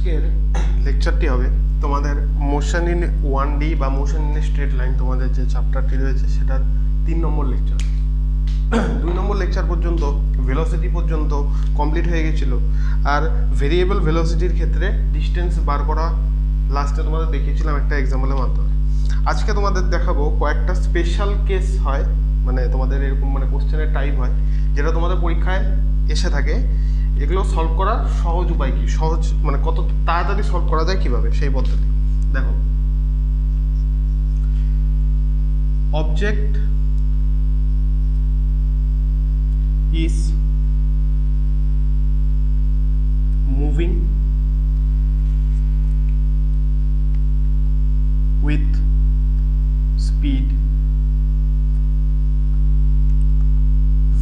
আজকের লেকচারটি হবে তোমাদের মোশন ইন 1D বা মোশন ইন স্ট্রেট লাইন, তোমাদের যে চ্যাপ্টারটি রয়েছে সেটার 3 নম্বর লেকচার। 2 নম্বর লেকচার পর্যন্ত ভেলোসিটি পর্যন্ত কমপ্লিট হয়ে গেছিল, আর ভেরিয়েবল ভেলোসিটির ক্ষেত্রে ডিস্টেন্স বার করা লাস্টে তোমাদের দেখিয়েছিলাম একটা এক্সাম্পলের মাধ্যমে। আজকে তোমাদের দেখাবো কয়েকটা স্পেশাল কেস হয়, মানে তোমাদের এরকম মানে কোশ্চেনের টাইপ হয় যেটা তোমাদের পরীক্ষায় এসে থাকে। এগুলো সলভ করার সহজ উপায় কি, সহজ মানে কত তাড়াতাড়ি সলভ করা যায় কিভাবে, সেই পদ্ধতি দেখো। Object is moving with speed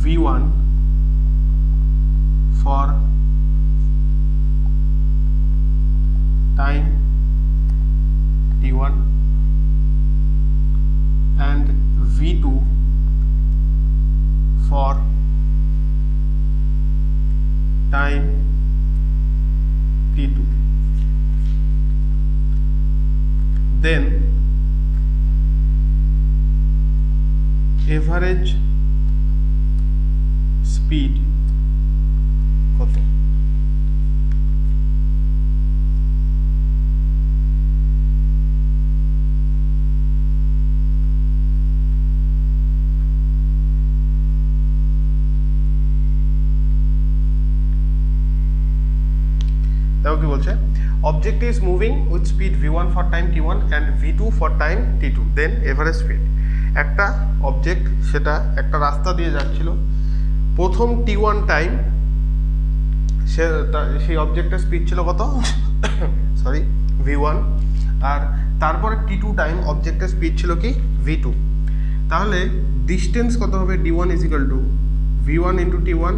v1 for time t1 and v2 for time t2. Then average speed কত? দেখো কি বলছে, object is moving with speed v1 for time t1 and v2 for time t2, then average speed. একটা object সেটা একটা রাস্তা দিয়ে যাচ্ছিল, প্রথম t1 টাইম সেই অবজেক্টের স্পিড ছিল কত সরি v1, আর তারপরে t2 টাইম অবজেক্টের স্পিড ছিল কি v2। তাহলে ডিস্টেন্স কত হবে? d1 is equal to v1 into t1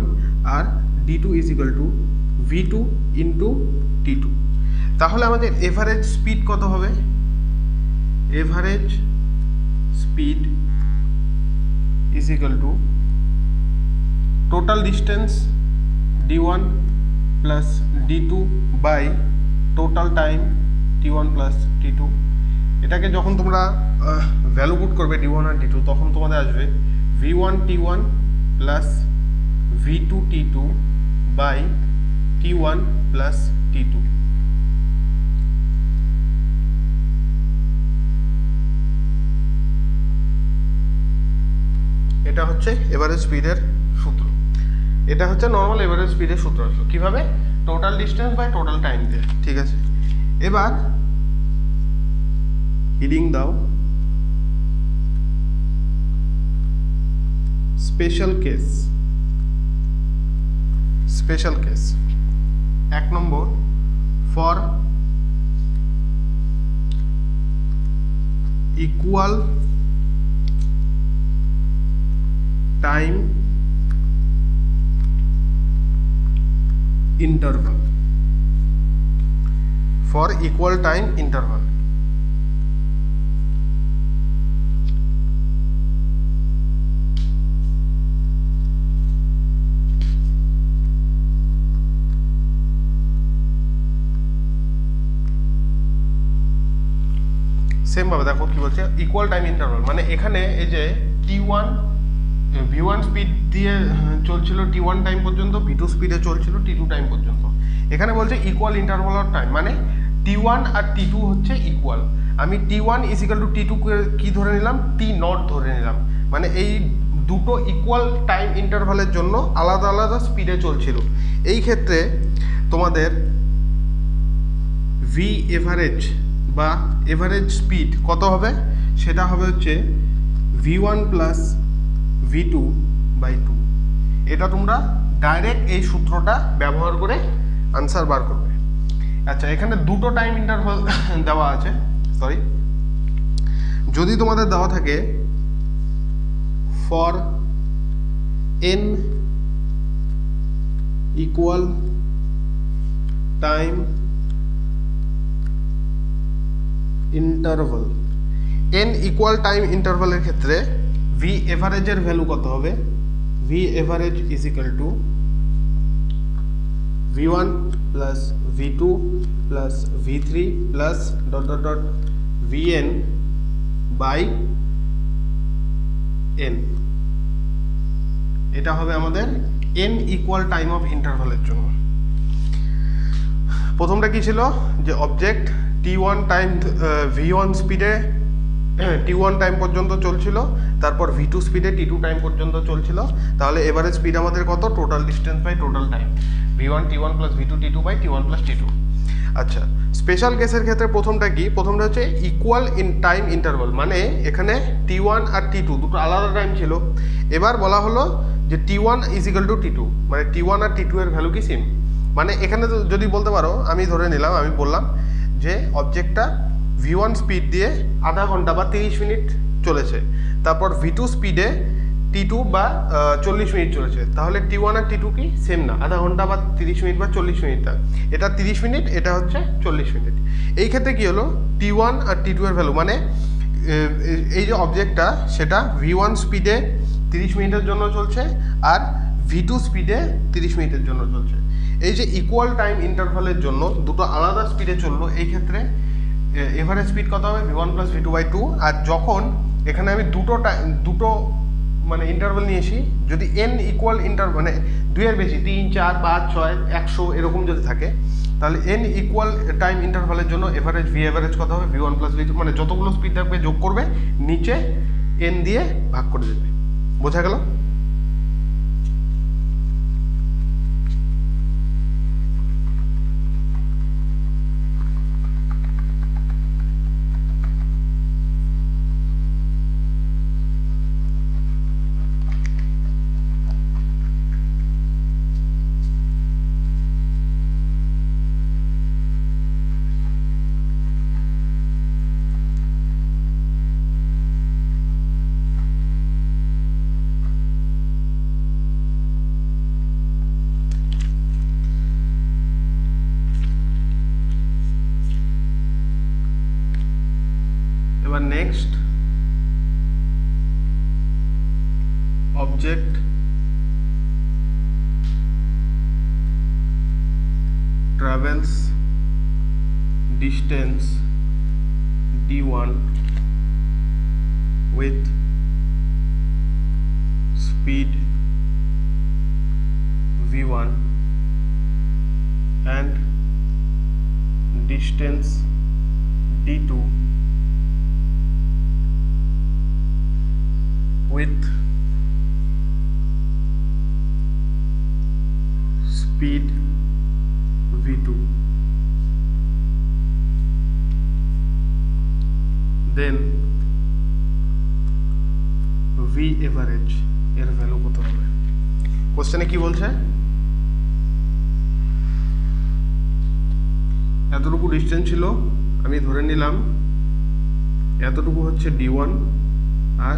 আর d2 is equal to v2 into t2। তাহলে আমাদের এভারেজ স্পিড কত হবে? Average speed is equal to total distance d1 plus d2 by total time t1 plus t2। এটাকে যখন তোমরা value put করবে d1 আর d2, তখন তোমাদের আসবে v1 t1 plus v2 t2 by t1 plus t2। এটা হচ্ছে এভারেজ স্পিডের সূত্র, এটা হচ্ছে নর্মাল এভারেজ স্পিডের সূত্র আসলো কিভাবে? Total distance by total time দিয়ে। ঠিক আছে, এবার হিডিং দাও special case. Special case 1 number, for equal time interval. For equal time interval same ভাবে দেখো কি বলছে, ইকুয়াল টাইম ইন্টারভাল মানে এখানে এই যে t1 v1 স্পিড দিয়ে চলছিল t1 টাইম পর্যন্ত, v2 স্পিডে চলছিল t2 টাইম পর্যন্ত। এখানে বলছে ইকুয়াল ইন্টারভাল অফ টাইম, মানে t1 আর t2 হচ্ছে ইকুয়াল। আমি t1 is equal two t2 কি ধরে নিলাম? t নট ধরে নিলাম, মানে এই দুটো ইকুয়াল টাইম ইন্টারভালের জন্য আলাদা আলাদা স্পিডে চলছিল। এই ক্ষেত্রে তোমাদের ভি এভারেজ বা এভারেজ স্পিড কত হবে? সেটা হবে হচ্ছে v1 প্লাস v2 বাই 2। এটা তোমরা ডাইরেক্ট এই সূত্রটা ব্যবহার করে আনসার বার করবে। আচ্ছা, এখানে দুটো টাইম ইন্টারভাল দেওয়া আছে, সরি যদি তোমাদের দেওয়া থাকে for n equal time interval, n equal time ইন্টারভালের ক্ষেত্রে ভি এভারেজের ভ্যালু কত হবে? V average is equal to v1 plus v2 plus v3 plus dot dot dot vn by n। এটা হবে আমাদের n ইকুয়াল টাইম অফ ইন্টারভালের জন্য। প্রথমটা কি ছিল, যে অবজেক্ট t1 টাইম v1 স্পিডে t1 টাইম পর্যন্ত চলছিল, তারপর v2 স্পিডে t2 টাইম পর্যন্ত চলছিল। তাহলে এভারেজ স্পিড আমাদের কত, total distance by total time, v1 t1 plus v2 t2 by t1 plus t2। আচ্ছা, স্পেশাল কেসের ক্ষেত্রে প্রথমটা কি, প্রথমটা হচ্ছে ইকুয়াল ইন টাইম ইন্টারভাল, মানে এখানে t1 আর t2 দুটো আলাদা টাইম ছিল। এবার বলা হলো যে t1 is equal two t2, মানে t1 আর t2 এর ভ্যালু কি সেম। মানে এখানে যদি বলতে পারো, আমি ধরে নিলাম, আমি বললাম যে অবজেক্টটা v1 স্পিড দিয়ে আধা ঘন্টা বা 30 মিনিট চলেছে, তারপর v2 স্পিডে t2 বা 40 মিনিট চলেছে। তাহলে t1 আর t2 কি সেম না, আধা ঘন্টা বা 30 মিনিট বা 40 মিনিট না, এটা 30 মিনিট, এটা হচ্ছে 40 মিনিট। এই ক্ষেত্রে কি হলো, t1 আর t2 এর ভ্যালু, মানে এই যে অবজেক্টটা সেটা v1 স্পিডে 30 মিনিটের জন্য চলছে আর v2 স্পিডে 30 মিনিটের জন্য চলছে। এই যে ইকুয়াল টাইম ইন্টারভালের জন্য দুটো আলাদা স্পিডে চললো, এই ক্ষেত্রে এভারেজ স্পিড কত হবে, v1 প্লাস v2 বাই 2। আর যখন এখানে আমি দুটো মানে ইন্টারভাল নিয়েছি, যদি n ইকুয়াল মানে 2 এর বেশি, 3, 4, 5, 6, 100 এরকম যদি থাকে, তাহলে n ইকুয়াল টাইম ইন্টারভালের জন্য এভারেজ v এভারেজ কত হবে, v1 প্লাস v2, মানে যতগুলো স্পিড থাকবে যোগ করবে, নিচে n দিয়ে ভাগ করে দেবে। বোঝা গেল? এবার next, object travels distance d1 with speed v1 and distance d2 with speed v2, then v average এর ভ্যালু কত হবে। কোশ্চেনে কি বলছে, এতটুকু ডিস্টেন্স ছিল, আমি ধরে নিলাম এতটুকু হচ্ছে d1 আর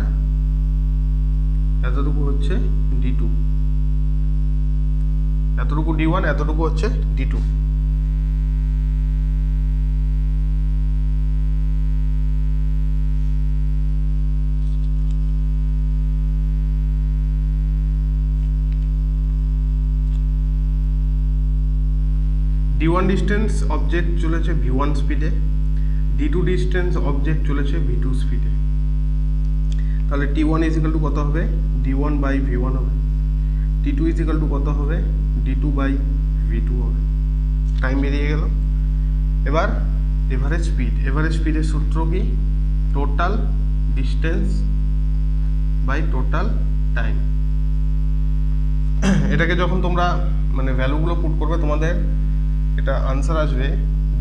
এতটুকু হচ্ছে d2, এতটুকু d1 এতটুকু হচ্ছে d2। d1 ডিস্টেন্স অবজেক্ট চলেছে v1 স্পিডে, d2 ডিস্টেন্স অবজেক্ট চলেছে v2 স্পিডে। তাহলে t1 ইজ ইকুয়াল টু কত হবে, d1 বাই v1 হবে, t2 ইজ ইকুয়াল টু কত হবে, d2 বাই v2 হবে। টাইম বেরিয়ে গেল। এবার এভারেজ স্পিড, এভারেজ স্পিডের সূত্র কি, total distance by total time. এটাকে যখন তোমরা মানে ভ্যালুগুলো পুট করবে, তোমাদের এটা আনসার আসবে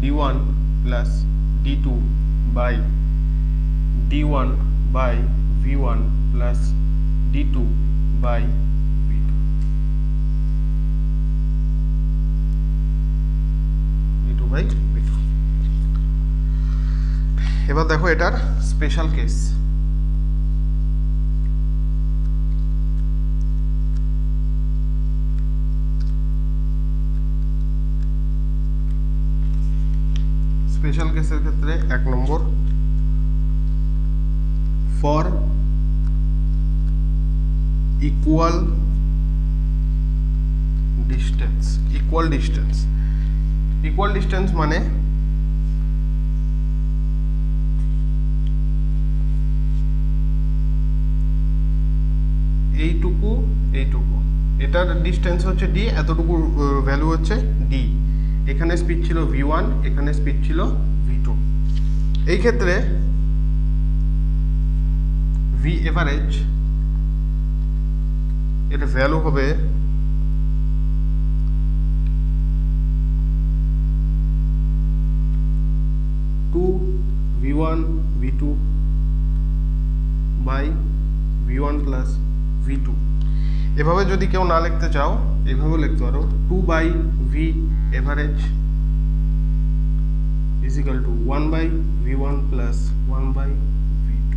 d1 plus d2 by d1 by v1 plus d2 by v2, d2 by v2। এবার দেখো এটার স্পেশাল কেস। স্পেশাল কেসের ক্ষেত্রে 1 নম্বর, for equal distance, equal distance equal distance মানে এইটুকু এইটুকু, এটার ডিস্টেন্স হচ্ছে ডি, এতটুকু ভ্যালু হচ্ছে ডি। এখানে স্পিড ছিল v1, এখানে স্পিড ছিল v2। এই ক্ষেত্রে v এভারেজ এর ভ্যালু হবে v1 v2 by v1 plus v2। এভাবে যদি কেউ না লিখতে চাও এভাবেও লিখতে পারো 2 by v average is equal to 1 by v1 plus 1 by v2।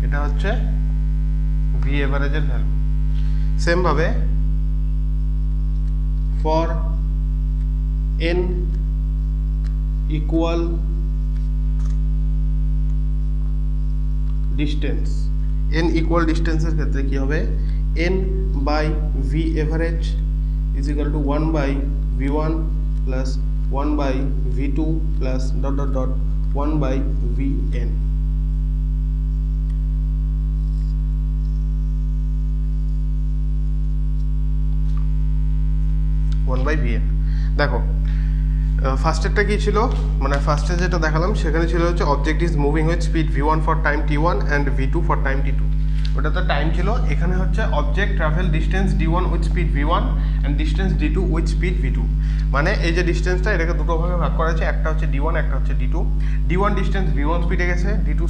এটা হচ্ছে v এভারেজের ভ্যালু। সেম ভাবে for n equal distance, n equal ডিস্টেন্সের ক্ষেত্রে কি হবে, n by v average is equal to 1 by v1 plus 1 by v2 plus dot dot dot 1 by vn। দেখো ফার্স্টেরটা কি ছিল, মানে ফার্স্টে যেটা দেখালাম সেখানে ছিল হচ্ছে object is moving with speed v1 for time t1 and v2 for time t2। ওটা তো টাইম ছিল। এখানে হচ্ছে object travel distance d1 with speed v1 and distance d2 with speed v2। মানে এই যে ডিস্টেন্সটা এটাকে দুটো ভাগে ভাগ করা আছে, একটা হচ্ছে d1, একটা হচ্ছে d2। d1 ডিস্টেন্স v1 স্পিডে গেছে, d2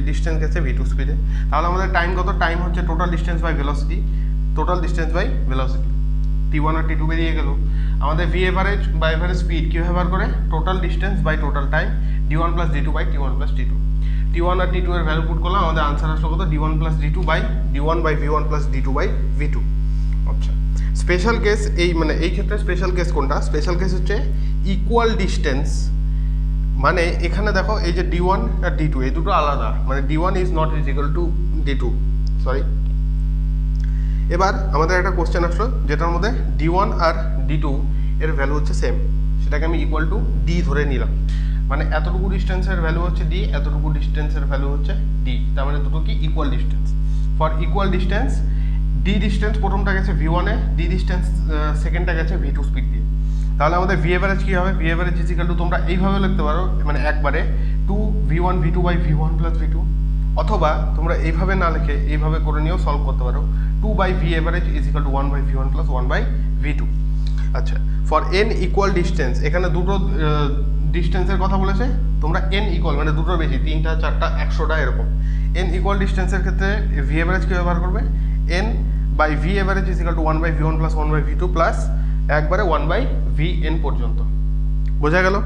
ডিস্টেন্স গেছে v2 স্পিডে। তাহলে আমাদের টাইম কত, টাইম হচ্ছে total distance by velocity, total distance by velocity. t1 আর t2 বেরিয়ে গেল। আমাদের v এভারেজ বা এভারেজ স্পিড কীভাবে বার করে, total distance by total time, d1 plus d2 by t1 plus t2। t1 আর t2 এর ভ্যালু পুট করলাম, আমাদের আনসার আসলো কত, d1 plus d2 by d1 by v1 plus d2 by v2। আচ্ছা, স্পেশাল কেস এই মানে এই ক্ষেত্রে স্পেশাল কেস কোনটা, স্পেশাল কেস হচ্ছে ইকুয়াল ডিস্টেন্স। মানে এখানে দেখো এই যে d1 আর d2 এই দুটো আলাদা, মানে d1 is not is equal two d2, sorry. এবার আমাদের একটা কোশ্চেন আসলো যেটার মধ্যে d1 আর d2 এর ভ্যালু হচ্ছে সেম, সেটাকে আমি ইকুয়াল টু d ধরে নিলাম। মানে এতটুকু ডিস্টেন্সের ভ্যালু হচ্ছে d, এতটুকু ডিস্টেন্সের ভ্যালু হচ্ছে d, তার মানে দুটো কি equal distance. For equal distance d distance প্রথমটা গেছে v1 এ, d ডিস্টেন্স সেকেন্ডটা গেছে v2 স্পিড দিয়ে। তাহলে আমাদের v এভারেজ কি হবে, v average is equal two তোমরা এইভাবে লিখতে পারো, মানে একবারে 2 v1 v2 by v1 plus v2, অথবা তোমরা এইভাবে না লিখে এইভাবে করে নিয়েও সলভ করতে পারো, 2 by v average is equal to 1 by v1 plus 1 by v2। আচ্ছা, ফর n ইকুয়াল ডিস্টেন্স, এখানে দুটো ডিস্টেন্সের কথা বলেছে, তোমরা n ইকুয়াল মানে দুটোর বেশি, 3টা 4টা 100টা এরকম, n ইকুয়াল ডিস্টেন্সের ক্ষেত্রে v এভারেজ কী ব্যবহার করবে, n by v average is equal to 1 by v1 plus 1 by v2 plus একবারে 1 বাই vn পর্যন্ত। বোঝা গেল?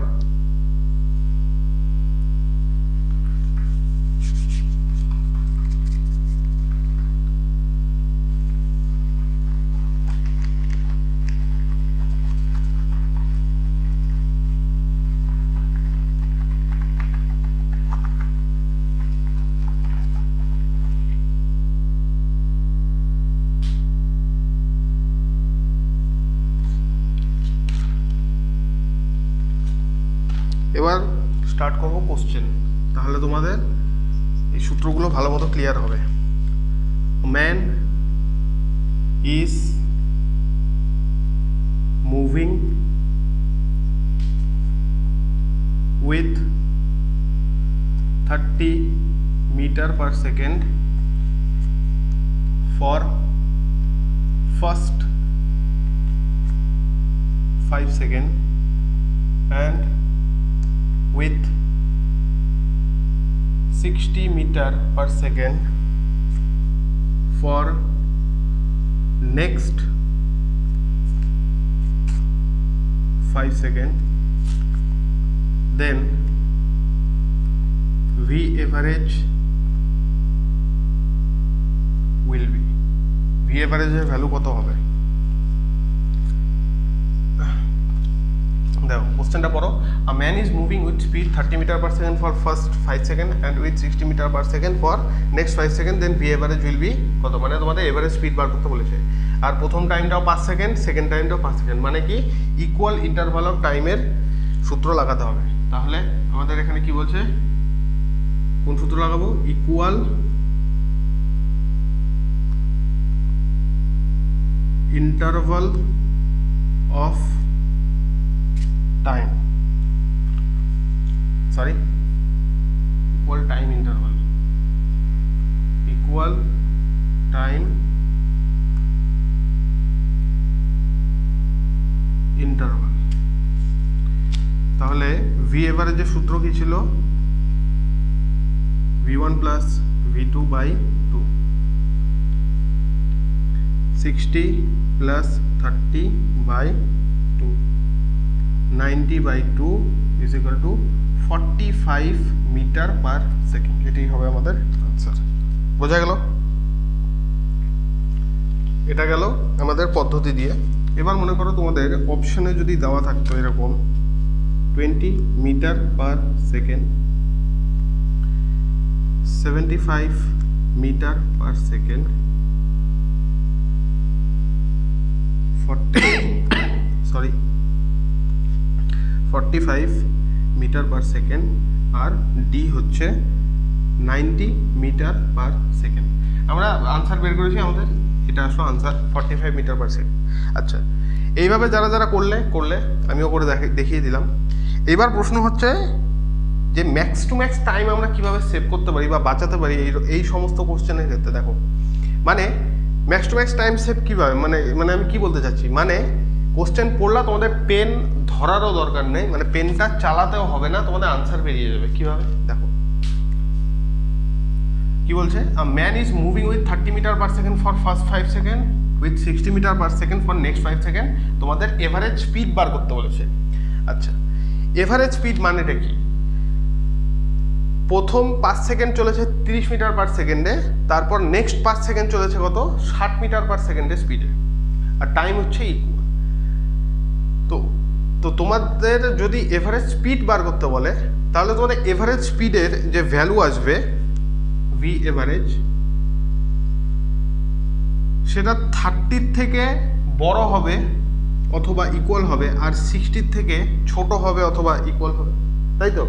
এবার স্টার্ট করবো কোশ্চেন, তাহলে তোমাদের এই সূত্রগুলো ভালো মতো ক্লিয়ার হবে। Man is moving with 30 metre per second for first 5 seconds and with 60 meter per second for next 5 seconds, then v average will be, v average এর ভ্যালু কত হবে, দেখো কোশ্চেনটা পড়ো। A man is moving with speed 30 metre per second for first 5 second and with 60 metre per second for next 5 second, then V average will be কত? মানে তোমাদের এভারেজ স্পিড বার করতে বলেছে। আর প্রথম টাইমটাও 5 সেকেন্ড, সেকেন্ড টাইমটাও 5 সেকেন্ড, মানে কি ইকুয়াল ইন্টারভাল অফ টাইমের সূত্র লাগাতে হবে। তাহলে আমাদের এখানে কি বলছে, কোন সূত্র লাগাবো? Equal interval of time, sorry equal time interval, equal time interval. তাহলে ভি এভারেজের সূত্র কি ছিল? v1 plus v2 by 2, 60 plus 30 by 2, 90 by 2 is equal to 45 metre per second. এটাই হবে আমাদের আনসার। বোঝা গেল? এটা গেল আমাদের পদ্ধতি দিয়ে। এবার মনে করো তোমাদের অপশনে যদি দেওয়া থাকতো এরকম 20 metre per second, 75 metre per second, 45 metre per second, আর ডি হচ্ছে 90 মিটার পার সেকেন্ড। আমরা আনসার বের করেছি, আমাদের এটা আসলো আনসার 45 মিটার পার সেকেন্ড। আচ্ছা, এইভাবে যারা যারা করলে আমিও করে দেখিয়ে দিলাম। এবার প্রশ্ন হচ্ছে যে ম্যাক্স টু ম্যাক্স টাইম আমরা কিভাবে সেভ করতে পারি বা বাঁচাতে পারি এই সমস্ত কোশ্চেনের ক্ষেত্রে। দেখো মানে max to max time save কীভাবে, মানে আমি কি বলতে চাচ্ছি, মানে কোশ্চেন পড়লা তোমাদের পেন ধরারও দরকার নেই, মানে পেনটা চালাতেও হবে না, তোমাদের আনসার বেরিয়ে যাবে। কীভাবে দেখো কি বলছে, a man is moving with 30 metre per second for first 5 second, with 60 metre per second for next 5 second. তোমাদের এভারেজ স্পিড বার করতে বলেছে। আচ্ছা, এভারেজ স্পিড মানেটা কি? প্রথম 5 সেকেন্ড চলেছে 30 মিটার পার সেকেন্ডে, তারপর নেক্সট 5 সেকেন্ড চলেছে কত? 60 মিটার পার সেকেন্ডে স্পিডে, আর টাইম হচ্ছে ইকুয়াল। তো তোমাদের যদি এভারেজ স্পিড বার করতে বলে, তাহলে তোমাদের এভারেজ স্পিডের যে ভ্যালু আসবে ভি এভারেজ, সেটা 30 থেকে বড় হবে অথবা ইকুয়াল হবে, আর 60 থেকে ছোট হবে অথবা ইকুয়াল হবে, তাই তো?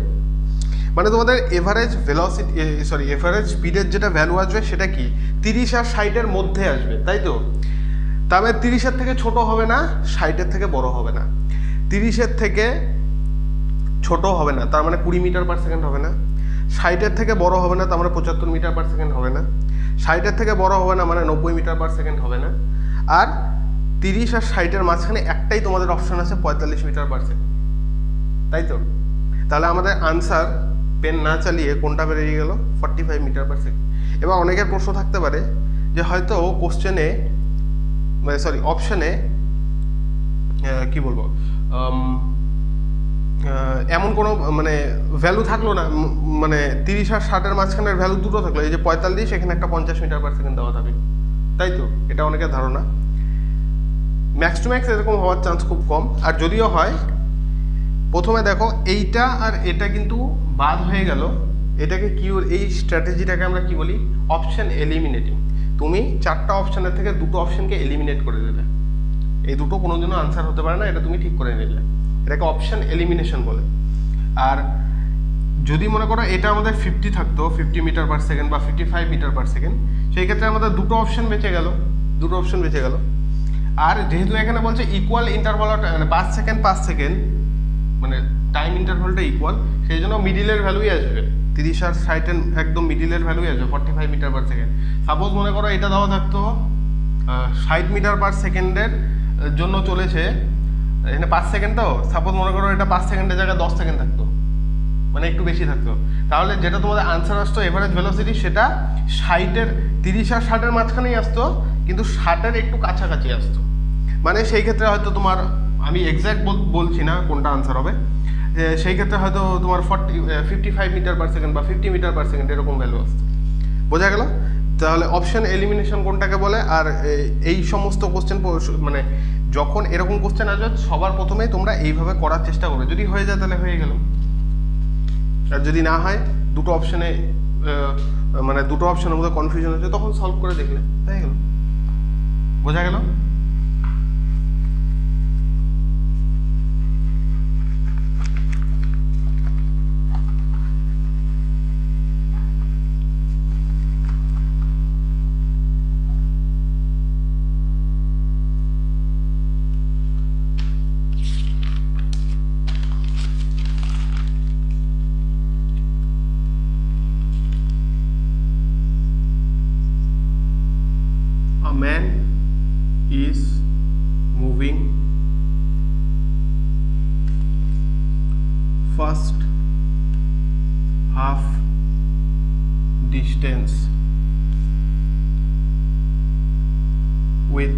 মানে তোমাদের এভারেজ ভেলোসিটি এভারেজ স্পিডের যেটা ভ্যালু আসবে সেটা কি 30 আর 60-এর মধ্যে আসবে, তাই তো? তবে 30-এর থেকে ছোট হবে না, 60-এর থেকে বড় হবে না, 30-এর থেকে ছোট হবে না, তার মানে 20 মিটার পার সেকেন্ড হবে না, 60-এর থেকে বড় হবে না, তার মানে 75 মিটার পার সেকেন্ড হবে না, 60-এর থেকে বড় হবে না মানে 90 মিটার পার সেকেন্ড হবে না, আর 30 আর 60-এর মাঝখানে একটাই তোমাদের অপশন আছে 45 মিটার পার সেকেন্ড, তাই তো? তাহলে আমাদের আনসার পেন না চালিয়ে কোনটা বেরিয়ে গেল? 45 মিটার পার সেকেন্ড। এবার অনেকের প্রশ্ন থাকতে পারে যে হয়তো কোশ্চেনে অপশনে কি বলবো, এমন কোনো মানে ভ্যালু থাকলো না, মানে 30 আর 60-এর মাঝখানের ভ্যালু দুটো থাকলো, এই যে 45, এখানে একটা 50 মিটার পার সেকেন্ড দেওয়া থাকে, তাই তো? এটা অনেকের ধারণা। ম্যাক্স টু ম্যাক্স এরকম হওয়ার চান্স খুব কম, আর যদিও হয় প্রথমে দেখো এইটা আর এটা কিন্তু বাদ হয়ে গেল, এটাকে কি, এই স্ট্র্যাটেজিটাকে আমরা কি বলি? Option eliminating. তুমি 4টা অপশনের থেকে 2টো অপশনকে এলিমিনেট করে দিলে, এই দুটো কোনোদিনও আনসার হতে পারে না, এটা তুমি ঠিক করে নিলে, এটাকে অপশন এলিমিনেশন বলে। আর যদি মনে করো এটা আমাদের 50 থাকতো, 50 মিটার পার সেকেন্ড বা 55 মিটার পার সেকেন্ড, সেই ক্ষেত্রে আমাদের দুটো অপশন বেঁচে গেল, আর যেহেতু এখানে বলছে ইকুয়াল ইন্টারভাল, মানে 5 সেকেন্ড মানে টাইম ইন্টারভালটা ইকুয়াল, সেই জন্য মিডিলের ভ্যালুই আসবে, 30 আর 60-এর একদম মিডিলের ভ্যালুই আসবে 45 মিটার পার সেকেন্ড। সাপোজ মনে করো এটা দেওয়া থাকতো 60 মিটার পার সেকেন্ডের জন্য চলেছে, এখানে 5 সেকেন্ড, তো সাপোজ মনে করো এটা 5 সেকেন্ডের জায়গায় 10 সেকেন্ড থাকতো, মানে একটু বেশি থাকতো, তাহলে যেটা তোমাদের আনসার আসতো এভারেজ ভেলোসিটি, সেটা 30 আর 60-এর মাঝখানেই আসতো, কিন্তু 60-এর একটু কাছাকাছি আসতো। মানে সেই ক্ষেত্রে হয়তো তোমার, আমি এক্স্যাক্ট বলছি না কোনটা আনসার হবে, সেই ক্ষেত্রে হয়তো তোমার 55 মিটার পার সেকেন্ড বা 50 মিটার পার সেকেন্ড এরকম ভ্যালু আসতো। বোঝা গেল? তাহলে অপশন এলিমিনেশন কোনটাকে বলে? আর এই সমস্ত কোশ্চেন মানে যখন এরকম কোশ্চেন আসবে সবার প্রথমেই তোমরা এইভাবে করার চেষ্টা করবে, যদি হয়ে যায় তাহলে হয়ে গেল, আর যদি না হয় দুটো অপশনে মানে দুটো অপশনের মধ্যে কনফিউশন হচ্ছে তখন সলভ করে দেখলে হয়ে গেল। বোঝা গেল? Man is moving first half distance with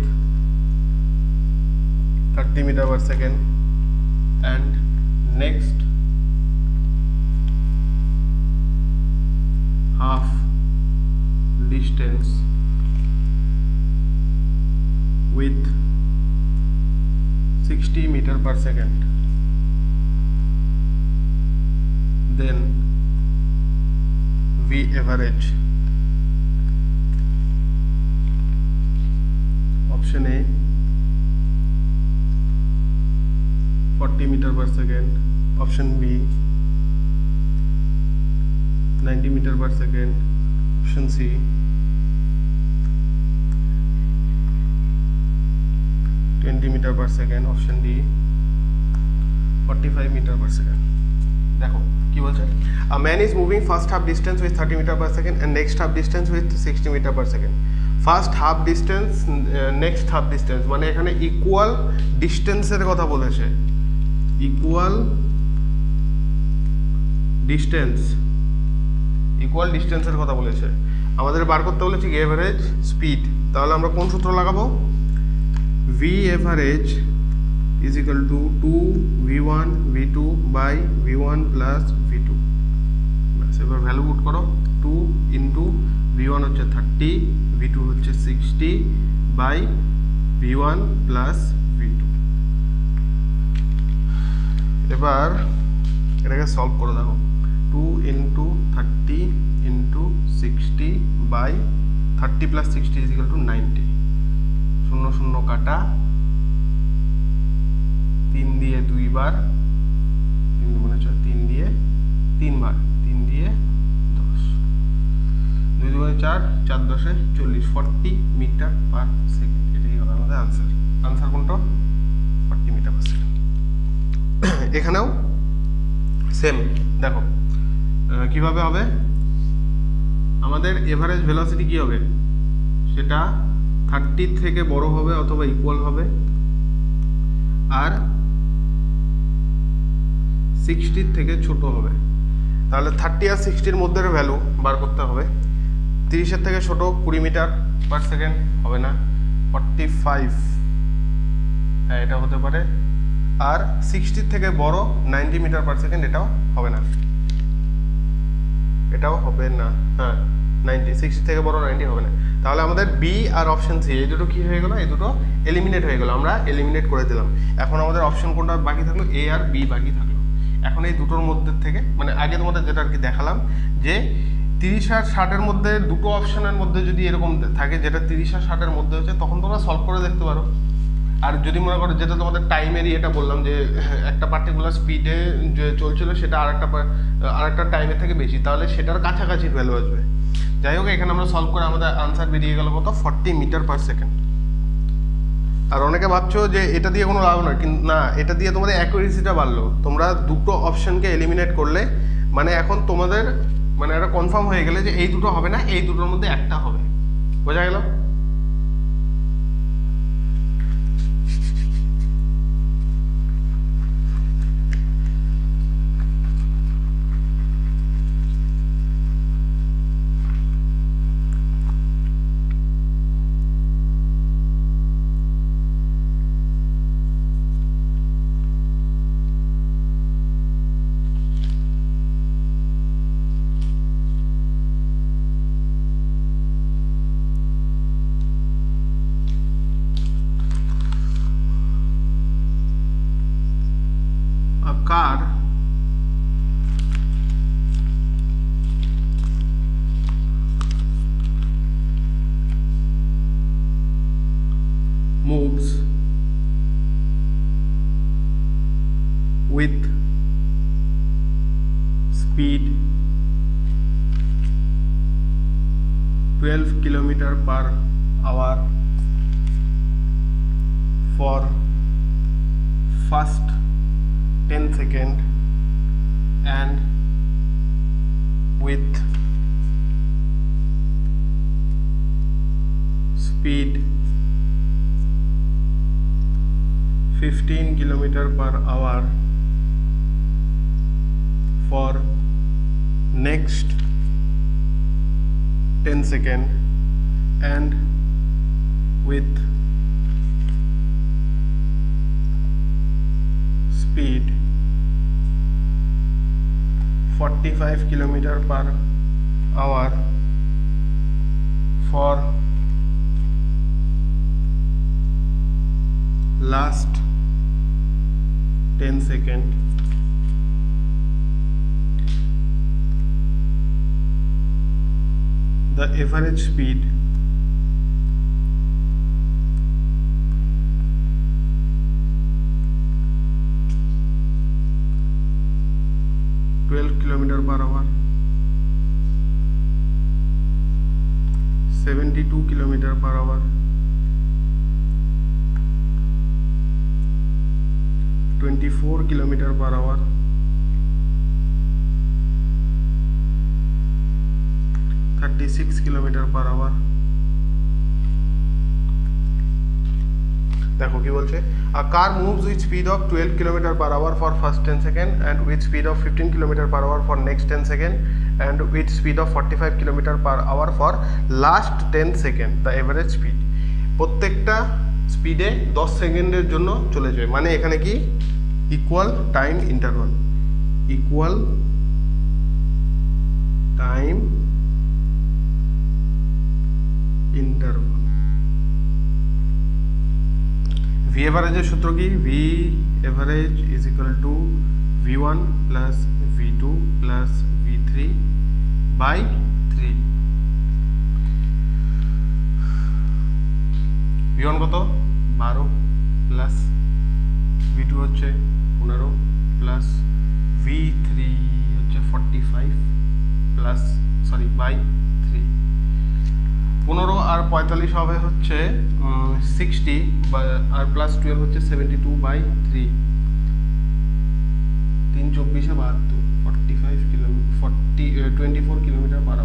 30 meter per second and next half distance with 60 meter per second, then V average. Option A 40 meter per second, option B 90 meter per second, option C 20 meter per second, option D 45 meter per second. দেখো কি বলছে, a man is moving first half distance with 30 meter per second and next half distance with 60 meter per second. First half distance, next half distance, মানে এখানে equal ডিস্টেন্সের কথা বলেছে, equal ডিস্টেন্সের কথা বলেছে। আমাদের বার করতে বলেছে এভারেজ স্পিড, তাহলে আমরা কোন সূত্র লাগাবো? V average is equal to 2v1 v2 by v1 plus v2। এবার ভ্যালু পুট করো, 2 ইন্টু v1 হচ্ছে 30, v2 হচ্ছে 60 বাই v1 প্লাস v2। এবার এটাকে সলভ করে দেখো, 2 into 30 into 60 by 30 plus 60 is equal to 90। 0 0 কাটা, 3 দিয়ে 2 বার, 3 মানে 3 দিয়ে 3 বার, 3 দিয়ে 10, 2 2 4, 4 10 40, 40 মিটার পার সেকেন্ড। এটাই হবে আমাদের আনসার। আনসার কোনটা? 40 মিটার পার সেকেন্ড। এখানেও সেম, দেখো কিভাবে হবে, আমাদের এভারেজ ভেলোসিটি কি হবে, সেটা 30 থেকে বড় হবে অথবা ইকুয়াল হবে, আর 60 থেকে ছোট হবে। তাহলে 30 আর 60 মধ্যে ভ্যালু বার করতে হবে। 30 থেকে ছোট 20 মিটার পার সেকেন্ড হবে না, 45, হ্যাঁ এটা হতে পারে। আর 60 থেকে বড় 90 মিটার পার সেকেন্ড, এটাও হবে না, এটাও হবে না, হ্যাঁ 90, 60 থেকে বড় 90 হবে না। তাহলে আমাদের বি আর অপশন সি এই দুটো কি হয়ে গেল, এই দুটো এলিমিনেট হয়ে গেল, আমরা এলিমিনেট করে দিলাম। এখন আমাদের অপশন কোনটা বাকি থাকলো, এ আর বি বাকি থাকলো। এখন এই দুটোর মধ্যে থেকে, মানে আগে তোমাদের যেটা আর কি দেখালাম যে 30 আর 60-এর মধ্যে দুটো অপশনের মধ্যে যদি এরকম থাকে যেটা 30 আর 60-এর মধ্যে হচ্ছে, তখন তোমরা সলভ করে দেখতে পারো। আর যদি মনে করো যেটা তোমাদের টাইমেরই এটা বললাম যে একটা পার্টিকুলার স্পিডে যে চলছিল সেটা আরেকটা টাইমের থেকে বেশি, তাহলে সেটার কাছাকাছি ভ্যালু আসবে। যাই হোক, এখানে আমরা সলভ করে আমাদের আনসার বেরিয়ে গেল কত, 40 মিটার পার সেকেন্ড। আর অনেকে ভাবছো যে এটা দিয়ে কোনো লাভ না, কিন্তু না, এটা দিয়ে তোমাদের অ্যাকুরেসিটা বাড়লো। তোমরা দুটো অপশনকে এলিমিনেট করলে মানে এখন তোমাদের মানে এটা কনফার্ম হয়ে গেলে যে এই দুটো হবে না, এই দুটোর মধ্যে একটা হবে। বোঝা গেল? car moves with speed 12 km/h for first 10 seconds and with speed 15 km/h for next 10 seconds and with speed 45 km/h for last 10 seconds. The average speed km/h, 72 km/h, 24 km/h, 36 km/h। দেখো কি বলছে, a car moves with speed of 12 km/h for first 10 seconds and with speed of 15 km/h for next 10 seconds and with speed of 45 km/h for last 10 seconds. The average speed, প্রত্যেকটা স্পিডে 10 সেকেন্ডের জন্য চলে যায়, মানে এখানে কি equal time interval, equal time interval. V এভারেজের সূত্র কি, V average is equal to v1 plus v2 plus v3 by 3। v1 কত 12 প্লাস v2 হচ্ছে 15 প্লাস v3 হচ্ছে 45 প্লাস বাই 3। 15 আর 45 হবে হচ্ছে 60 আর প্লাস 12 হচ্ছে 72 বাই 3। 3 24 72, 45 kilometre 24 km/h।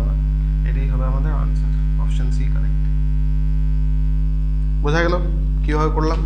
এটাই হবে আমাদের আনসার, অপশন সি কারেক্ট। বোঝা গেল কিভাবে করলাম?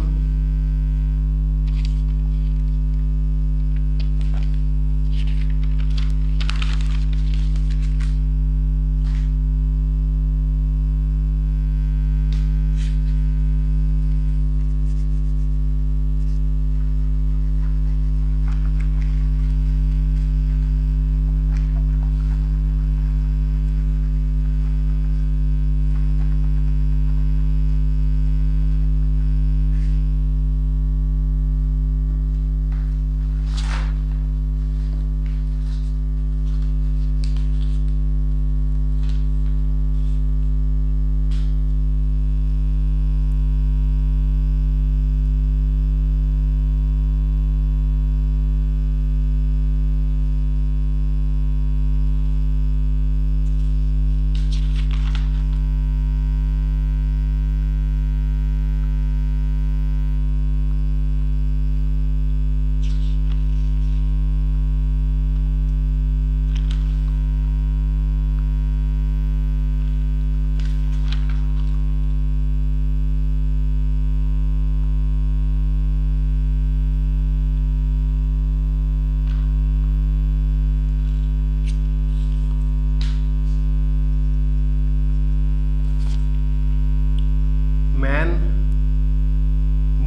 Man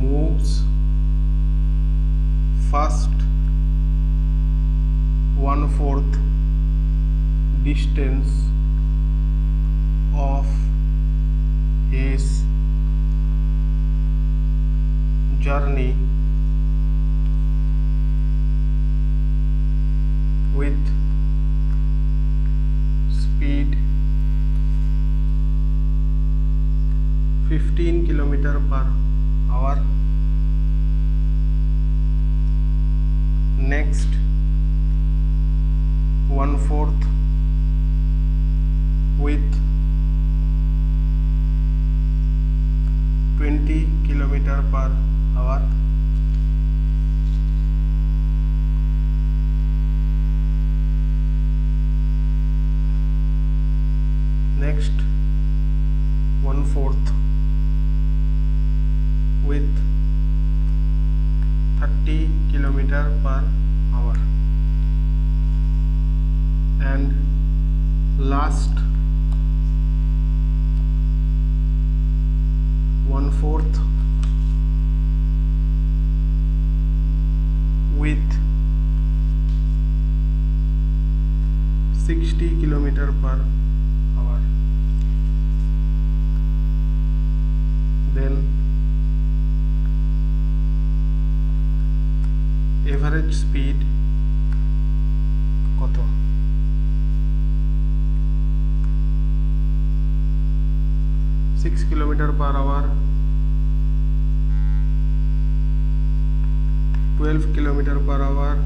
moves fast 1/4 distance of his journey with speed 15 km/h. Next 1/4 with 20 km/h. Next 1/4 with 30 km/h. And last 1/4 with 60 km/h. Then average speed কত? 6 km/h, 12 km/h,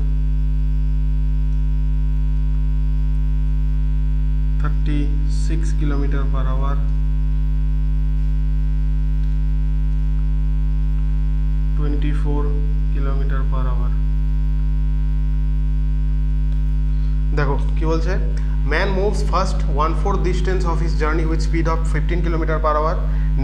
36 km/h, 24 km/h. দেখো কি বলছে, man moves first 1/4 distance of his journey with speed of 15 km/h,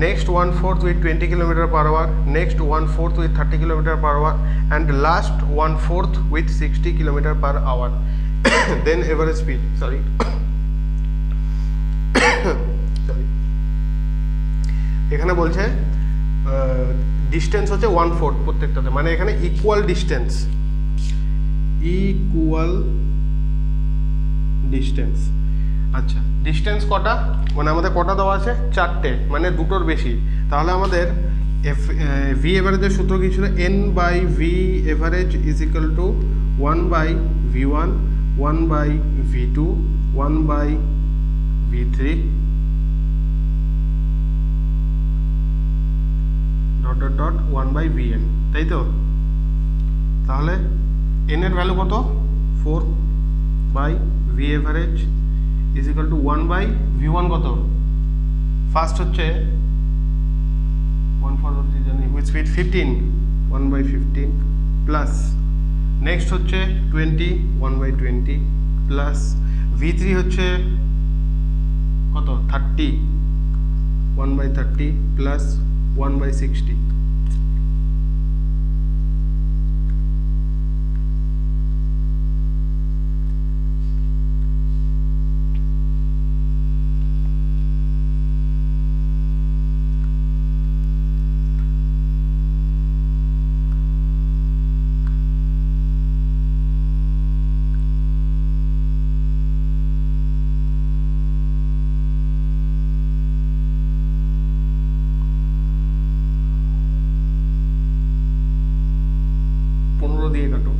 next 1/4 with 20 km/h, next 1/4 with 30 km/h, and last 1/4 with 60 km/h. Then average speed, sorry এখানে বলছে distance হচ্ছে 1/4 প্রত্যেকটাতে, মানে এখানে ইকুয়াল ডিস্টেন্স, আচ্ছা ডিস্টেন্স কটা, মানে আমাদের কটা দেওয়া আছে? 4টে, মানে দুটোর বেশি। তাহলে আমাদের ভি এভারেজের সূত্র কি ছিল? n/v average is equal two 1/v1, 1/v2, 1/v3 dot 1/vn, তাই তো? তাহলে n এর ভ্যালু কত? 4/v average is equal two 1/v1 কত? ফার্স্ট হচ্ছে 1/4 উইথ স্পিড 15, 1/15 প্লাস নেক্সট হচ্ছে 20, 1/20 প্লাস v3 হচ্ছে কত? 30, 1/30 প্লাস 1/60। দিয়ে কাটো,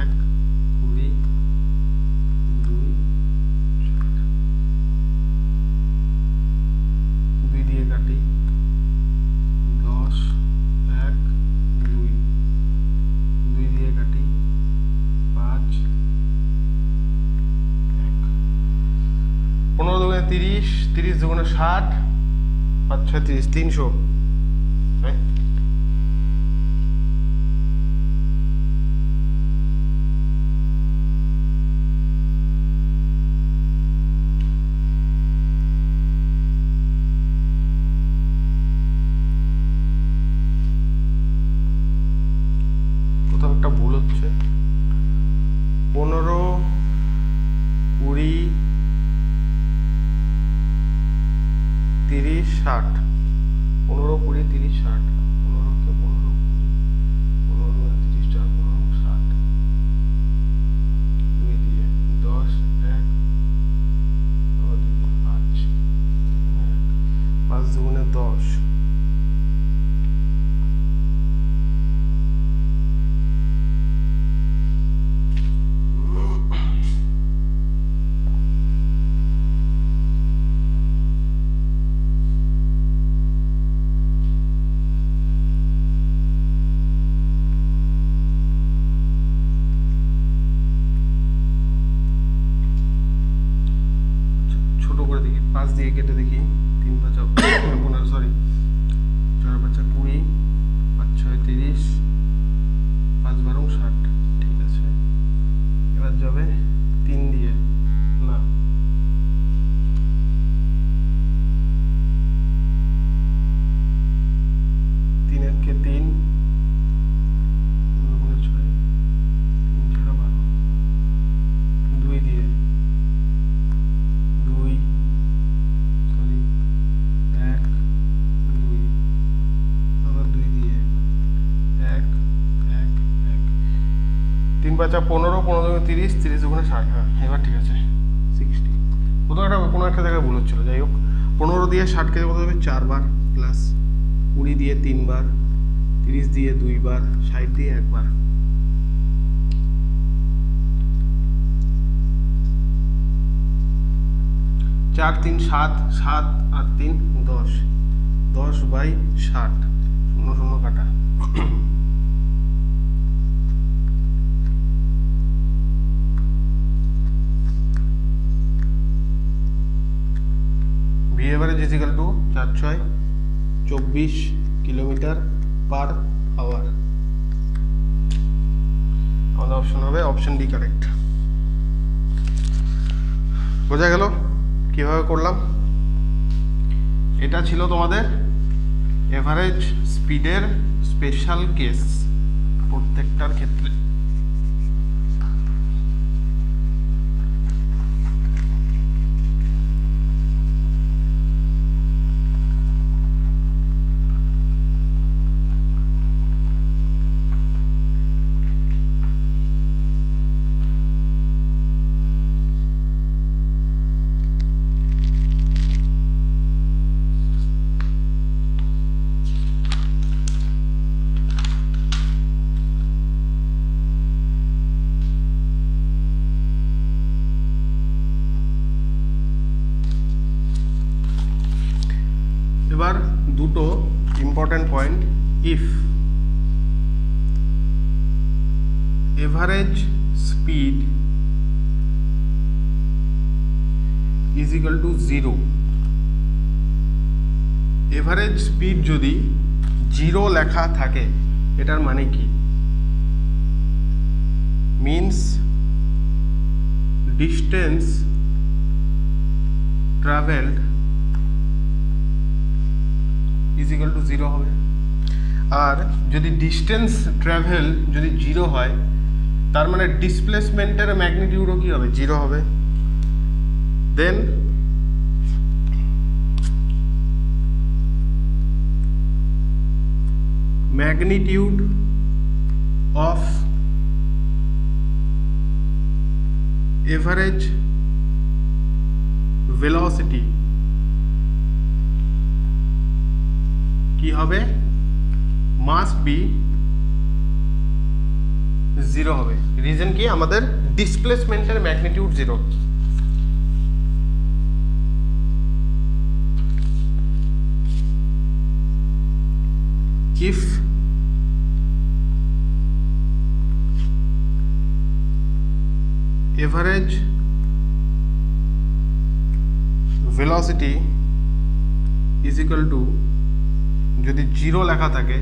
1, 20, 2, 2 দিয়ে কাটি 10, 1, 2, 2 দিয়ে কাটি 5, 1, 15 দুগুণে 30, 30 দুগুণে 60, 5 6 30, 300, হ্যাঁ একটা ভুল হচ্ছে। 15, 20, 30, 60, 15, 20, 30, 60, 15 কে 5 দিয়ে কেটে দেখি 3 5 15 সরি 4 5 20 5 6 30 5 12 60 ঠিক আছে। এবার যাবে 3 দিয়ে না 3 1 3 2 দিয়ে 2 সরি 1 2 আবার 2 দিয়ে 1 1 1 3 5 15 15 30 30 ওখানে 60 হ্যাঁ এবার ঠিক আছে 60 কোনো একটা জায়গায় ভুল হচ্ছিল। যাই হোক 15 দিয়ে 60 কে কত হবে 4 বার প্লাস 20 দিয়ে 3 বার 30 দিয়ে 2 বার 60 দিয়ে 1 বার। চার 3 7 7 আর 3 10 10 বাই 60 0 0 কাটা V average is equal to 4 6 24 kilometre per hour. আমাদের অপশন হবে অপশন ডি কারেক্ট। বোঝা গেল কিভাবে করলাম? এটা ছিল তোমাদের এভারেজ স্পিডের স্পেশাল কেস প্রত্যেকটার ক্ষেত্রে। এবার দুটো important point, if average speed is equal two 0, average speed যদি 0 লেখা থাকে এটার মানে কি? Means distance travelled is equal two 0 হবে। আর যদি ডিস্টেন্স ট্রাভেল যদি 0 হয় তার মানে ডিসপ্লেসমেন্টের ম্যাগনিটিউডও কি হবে? 0 হবে। দেন ম্যাগনিটিউড অফ এভারেজ ভেলোসিটি কি হবে? মাস্ট বি 0 হবে। রিজন কি? আমাদের ডিসপ্লেসমেন্টের magnitude 0। if average velocity is equal to যদি 0 লেখা থাকে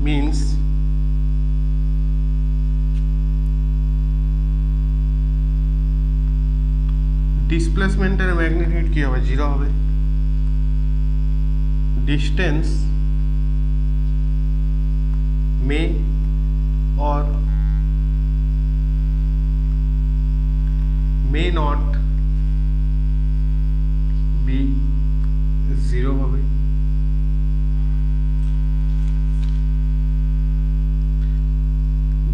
means ডিসপ্লেসমেন্টের ম্যাগনিটিউড কি হবে? 0 হবে। Distance May or may not be 0 হবে।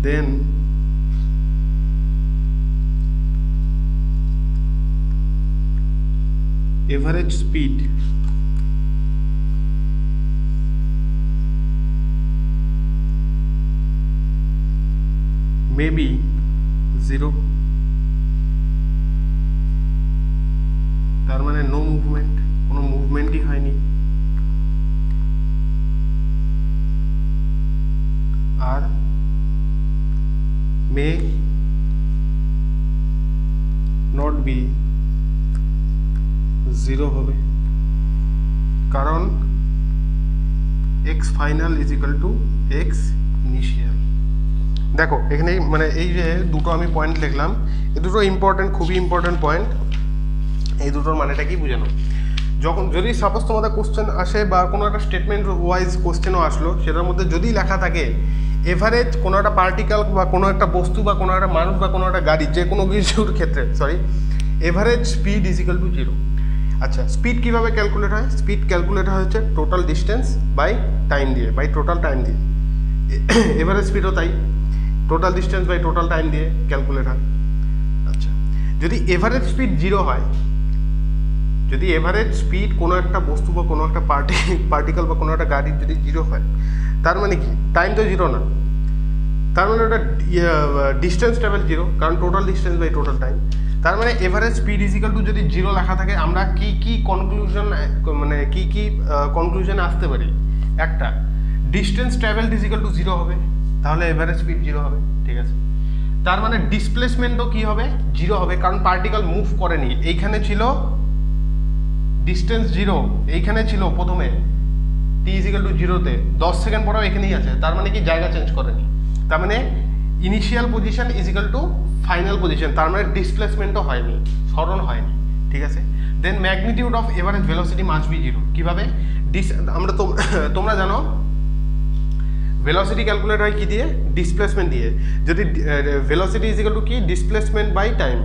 then average speed may be 0, তার মানে নো মুভমেন্ট, কোনো মুভমেন্টই হয়নি। আর মে নট বি 0 হবে, কারণ x final is equal two x initial. দেখো এখানে মানে এই যে দুটো আমি পয়েন্ট লিখলাম, এই দুটো ইম্পর্টেন্ট, খুবই ইম্পর্টেন্ট পয়েন্ট। এই দুটোর মানেটা কি বুঝানো, যখন যদি সাপোজ তোমাদের কোশ্চেন আসে বা কোনো একটা স্টেটমেন্ট ওয়াইজ কোশ্চেনও আসলো, সেটার মধ্যে যদি লেখা থাকে এভারেজ কোনো একটা পার্টিকেল বা কোনো একটা বস্তু বা কোনো একটা মানুষ বা কোনো একটা গাড়ি, যে কোনো কিছুর ক্ষেত্রে average speed is equal two 0। আচ্ছা, স্পিড কীভাবে ক্যালকুলেট হয়? স্পিড ক্যালকুলেট হয় হচ্ছে টোটাল ডিস্টেন্স বাই টাইম দিয়ে, বাই টোটাল টাইম দিয়ে। এভারেজ স্পিডও তাই, total distance by total time দিয়ে ক্যালকুলেট হয়। আচ্ছা, যদি এভারেজ স্পিড 0 হয়, যদি এভারেজ স্পিড কোনো একটা বস্তু বা কোনো একটা পার্টিকেল বা কোনো একটা গাড়ির যদি 0 হয়, তার মানে কি? টাইম তো 0 না, তার মানে ওটা ডিস্টেন্স ট্রাভেল 0, কারণ total distance by total time. তার মানে average speed is equal to যদি 0 লেখা থাকে, আমরা কি কনক্লুশন, মানে কি কনক্লুশনে আসতে পারি? একটা, distance travel is equal two 0 হবে, তাহলে এভারেজ স্পিড 0 হবে। ঠিক আছে, তার মানে ডিসপ্লেসমেন্টও কি হবে? 0 হবে, কারণ পার্টিকেল মুভ করেনি। এইখানে ছিল ডিস্টেন্স 0, এইখানে ছিল প্রথমে t ইজ ইকুয়াল টু 0-তে, 10 সেকেন্ড পরেও এখানেই আছে, তার মানে কি জায়গা চেঞ্জ করেনি। তার মানে initial position is equal to final position, তার মানে ডিসপ্লেসমেন্টও হয়নি, সরণ হয়নি। ঠিক আছে, then magnitude of average velocity must be 0। কীভাবে? আমরা তোমরা জানো ভেলোসিটি ক্যালকুলেট হয় কি দিয়ে? ডিসপ্লেসমেন্ট দিয়ে। যদি ভেলোসিটি ইজ ইকুয়াল টু কি? Displacement by time.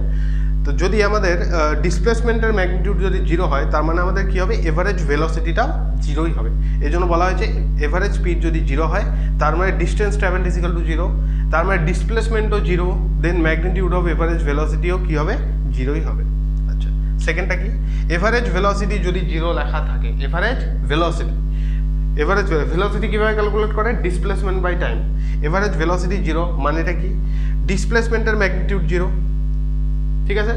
তো যদি আমাদের ডিসপ্লেসমেন্টের ম্যাগনিটিউড যদি 0 হয়, তার মানে আমাদের কী হবে? এভারেজ ভেলোসিটিটাও 0ই হবে। এই জন্য বলা হয়েছে এভারেজ স্পিড যদি 0 হয়, তার মানে distance travel is equal two 0, তার মানে ডিসপ্লেসমেন্টও 0, দেন ম্যাগনিটিউড অফ এভারেজ ভেলোসিটিও কী হবে? 0ই হবে। আচ্ছা, সেকেন্ডটা কি? এভারেজ ভেলোসিটি যদি 0 লেখা থাকে, এভারেজ ভেলোসিটি কীভাবে ক্যালকুলেট করে? Displacement by time. Average velocity 0 মানেটা কি? ডিসপ্লেসমেন্টের ম্যাগনিটিউড 0। ঠিক আছে,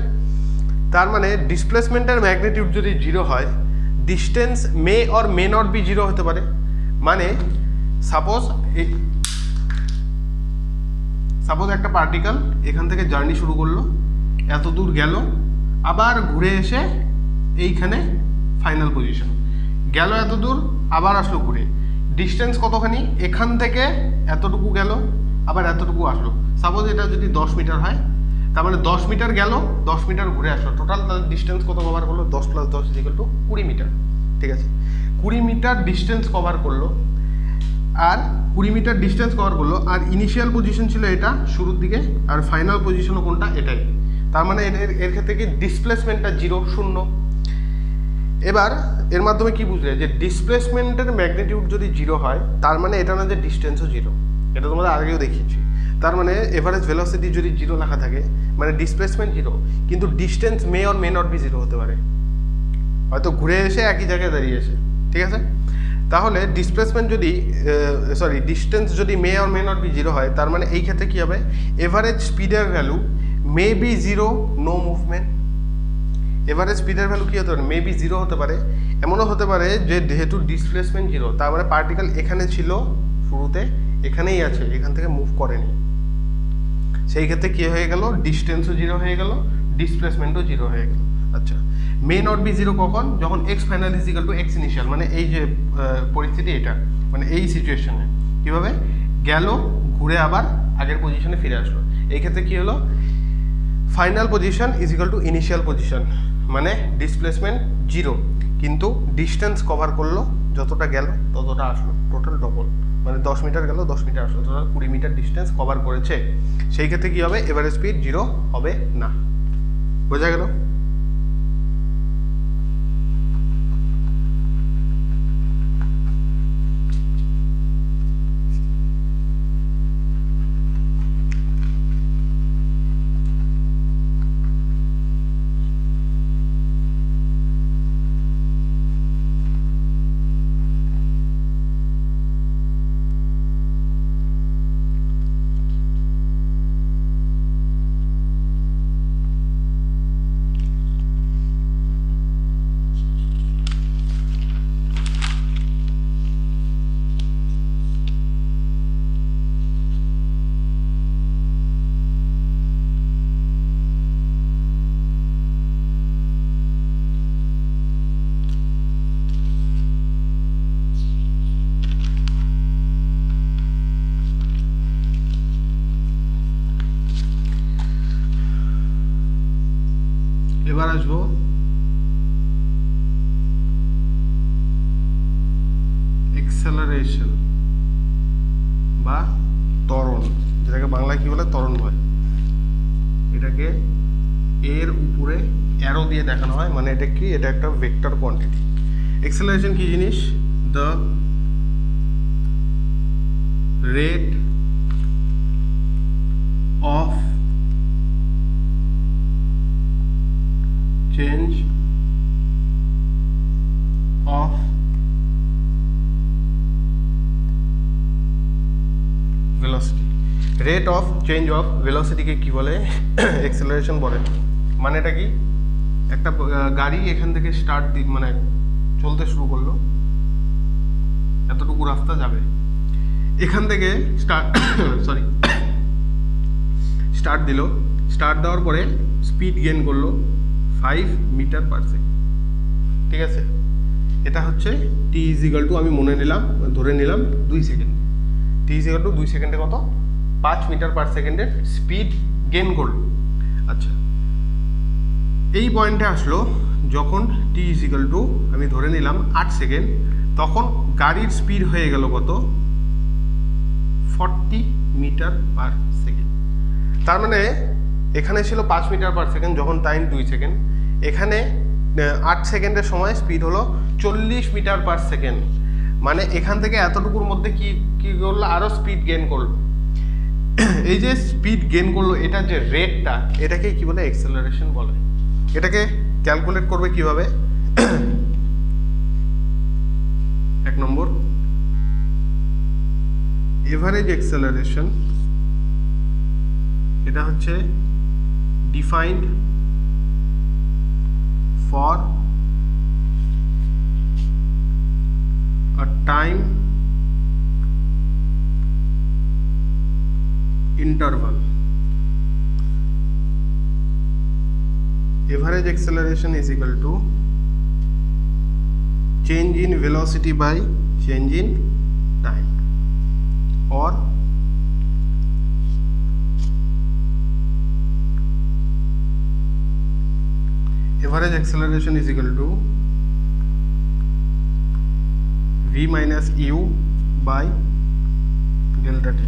তার মানে ডিসপ্লেসমেন্টের ম্যাগনিটিউড যদি 0 হয়, distance may or may not be 0 হতে পারে। মানে সাপোজ একটা পার্টিকেল এখান থেকে জার্নি শুরু করলো, এত দূর গেল, আবার ঘুরে এসে এইখানে ফাইনাল পজিশন গেল, এত দূর আবার আসলো ঘুরে, ডিস্টেন্স কতখানি? এখান থেকে এতটুকু গেল, আবার এতটুকু আসলো। সাপোজ এটা যদি 10 মিটার হয়, তার মানে 10 মিটার গেল, 10 মিটার ঘুরে আসলো, টোটাল ডিস্টেন্স কত কভার করলো? 10 + 10 = 20 মিটার। ঠিক আছে, 20 মিটার ডিস্টেন্স কভার করলো, আর 20 মিটার ডিস্টেন্স কভার করলো, আর ইনিশিয়াল পজিশন ছিল এটা শুরুর দিকে, আর ফাইনাল পজিশনও কোনটা? এটাই। তার মানে এর ক্ষেত্রে কি? ডিসপ্লেসমেন্টটা 0। এবার এর মাধ্যমে কি বুঝলে? যে ডিসপ্লেসমেন্টের ম্যাগনিটিউড যদি 0 হয়, তার মানে এটা না যে ডিস্টেন্সও 0, এটা তোমাদের আগেও দেখিয়েছি। তার মানে এভারেজ ভেলোসিটি যদি 0 লেখা থাকে, মানে ডিসপ্লেসমেন্ট 0, কিন্তু distance may or may not be 0 হতে পারে, হয়তো ঘুরে এসে একই জায়গায় দাঁড়িয়েছে। ঠিক আছে, তাহলে ডিসপ্লেসমেন্ট যদি ডিস্টেন্স যদি may or may not be 0 হয়, তার মানে এই ক্ষেত্রে কী হবে? এভারেজ স্পিডের value may be 0, no movement. Average স্পিডের ভ্যালু কী হতে পারে? মে বি 0 হতে পারে। এমনও হতে পারে যে যেহেতু ডিসপ্লেসমেন্ট 0, তার মানে পার্টিকেল এখানে ছিল শুরুতে, এখানেই আছে, এখান থেকে মুভ করেনি। সেই ক্ষেত্রে কী হয়ে গেল? ডিস্টেন্সও 0 হয়ে গেল, ডিসপ্লেসমেন্টও 0 হয়ে গেল। আচ্ছা, মে নট বি 0 কখন? যখন x final is equal two x initial, মানে এই যে পরিস্থিতি, এটা মানে এই সিচুয়েশনে কীভাবে গেল, ঘুরে আবার আগের পজিশনে ফিরে আসলো। এই ক্ষেত্রে কী হলো? Final position is equal two initial position, মানে ডিসপ্লেসমেন্ট 0, কিন্তু ডিস্টেন্স কভার করলো, যতটা গেল ততটা আসলো, টোটাল ডবল, মানে 10 মিটার গেল, 10 মিটার আসলো, টোটাল 20 মিটার ডিস্টেন্স কভার করেছে। সেই ক্ষেত্রে কী হবে? এভারেজ স্পিড 0 হবে না। বোঝা গেল? এবার আসবো অ্যাক্সেলারেশন বা ত্বরণ, যেটাকে বাংলায় কি বলে ত্বরণ বলে। এটাকে এর উপরে অ্যারো দিয়ে দেখানো হয়, মানে এটা কি, এটা একটা ভেক্টর কোয়ান্টিটি। অ্যাক্সেলারেশন কি জিনিস? The rate of change of velocity. Rate of change of ভেলোসিটিকে কি বলে? অ্যাক্সেলারেশন বলে। মানে এটা কি, একটা গাড়ি এখান থেকে মানে চলতে শুরু করলো, এতটুকু রাস্তা যাবে, এখান থেকে স্টার্ট দিল, স্টার্ট দেওয়ার পরে স্পিড গেইন করলো 5 মিটার পার সেকেন্ড, ঠিক আছে? এটা হচ্ছে টি ইজিক্যাল টু, আমি ধরে নিলাম 2 সেকেন্ড। টি ইজিক্যাল টু 2 সেকেন্ডে কত? 5 মিটার পার সেকেন্ডের স্পিড গেইন করলো। আচ্ছা, এই পয়েন্টে আসলো যখন টি ইজিক্যাল টু আমি ধরে নিলাম 8 সেকেন্ড, তখন গাড়ির স্পিড হয়ে গেল কত? 40 মিটার পার সেকেন্ড। তার মানে এখানে ছিল 5 মিটার পার সেকেন্ড, যখন টাইম 2 সেকেন্ড, এখানে 8 সেকেন্ডের সময় স্পিড হলো 40 মিটার পার সেকেন্ড। মানে এখান থেকে এতটুকুর মধ্যে কি করলো? আরও স্পিড গেইন করলো। এই যে স্পিড গেইন করলো, এটা যে রেটটা, এটাকে কি বলে? অ্যাক্সেলারেশন বলে। এটাকে ক্যালকুলেট করবে কিভাবে? 1 নম্বর, এভারেজ অ্যাক্সেলারেশন, এটা হচ্ছে defined for a time interval. Average acceleration is equal to change in velocity by change in time, or average acceleration is equal to v minus u by delta t.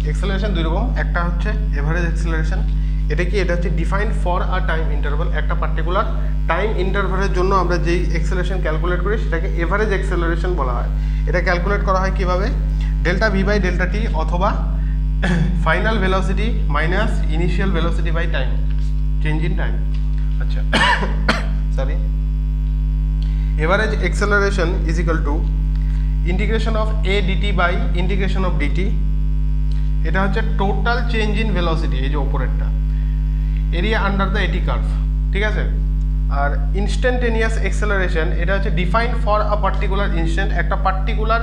Acceleration দুই রকম, একটা হচ্ছে average acceleration. এটা কি, এটা হচ্ছে defined for a time interval. একটা particular time ইন্টারভালের জন্য আমরা যেই অ্যাক্সেলারেশন ক্যালকুলেট করি সেটাকে এভারেজ অ্যাক্সেলারেশন বলা হয়। এটা ক্যালকুলেট করা হয় কিভাবে, delta V by delta T অথবা final velocity minus initial velocity by time, change in time. আচ্ছা sorry, average acceleration is equal to integration of A DT by integration of DT. এটা হচ্ছে টোটাল চেঞ্জ ইন ভেলোসিটি, এই যে ওপরেরটা, area under the AT curve, ঠিক আছে। আর instantaneous acceleration, এটা হচ্ছে defined for a particular instant, একটা পার্টিকুলার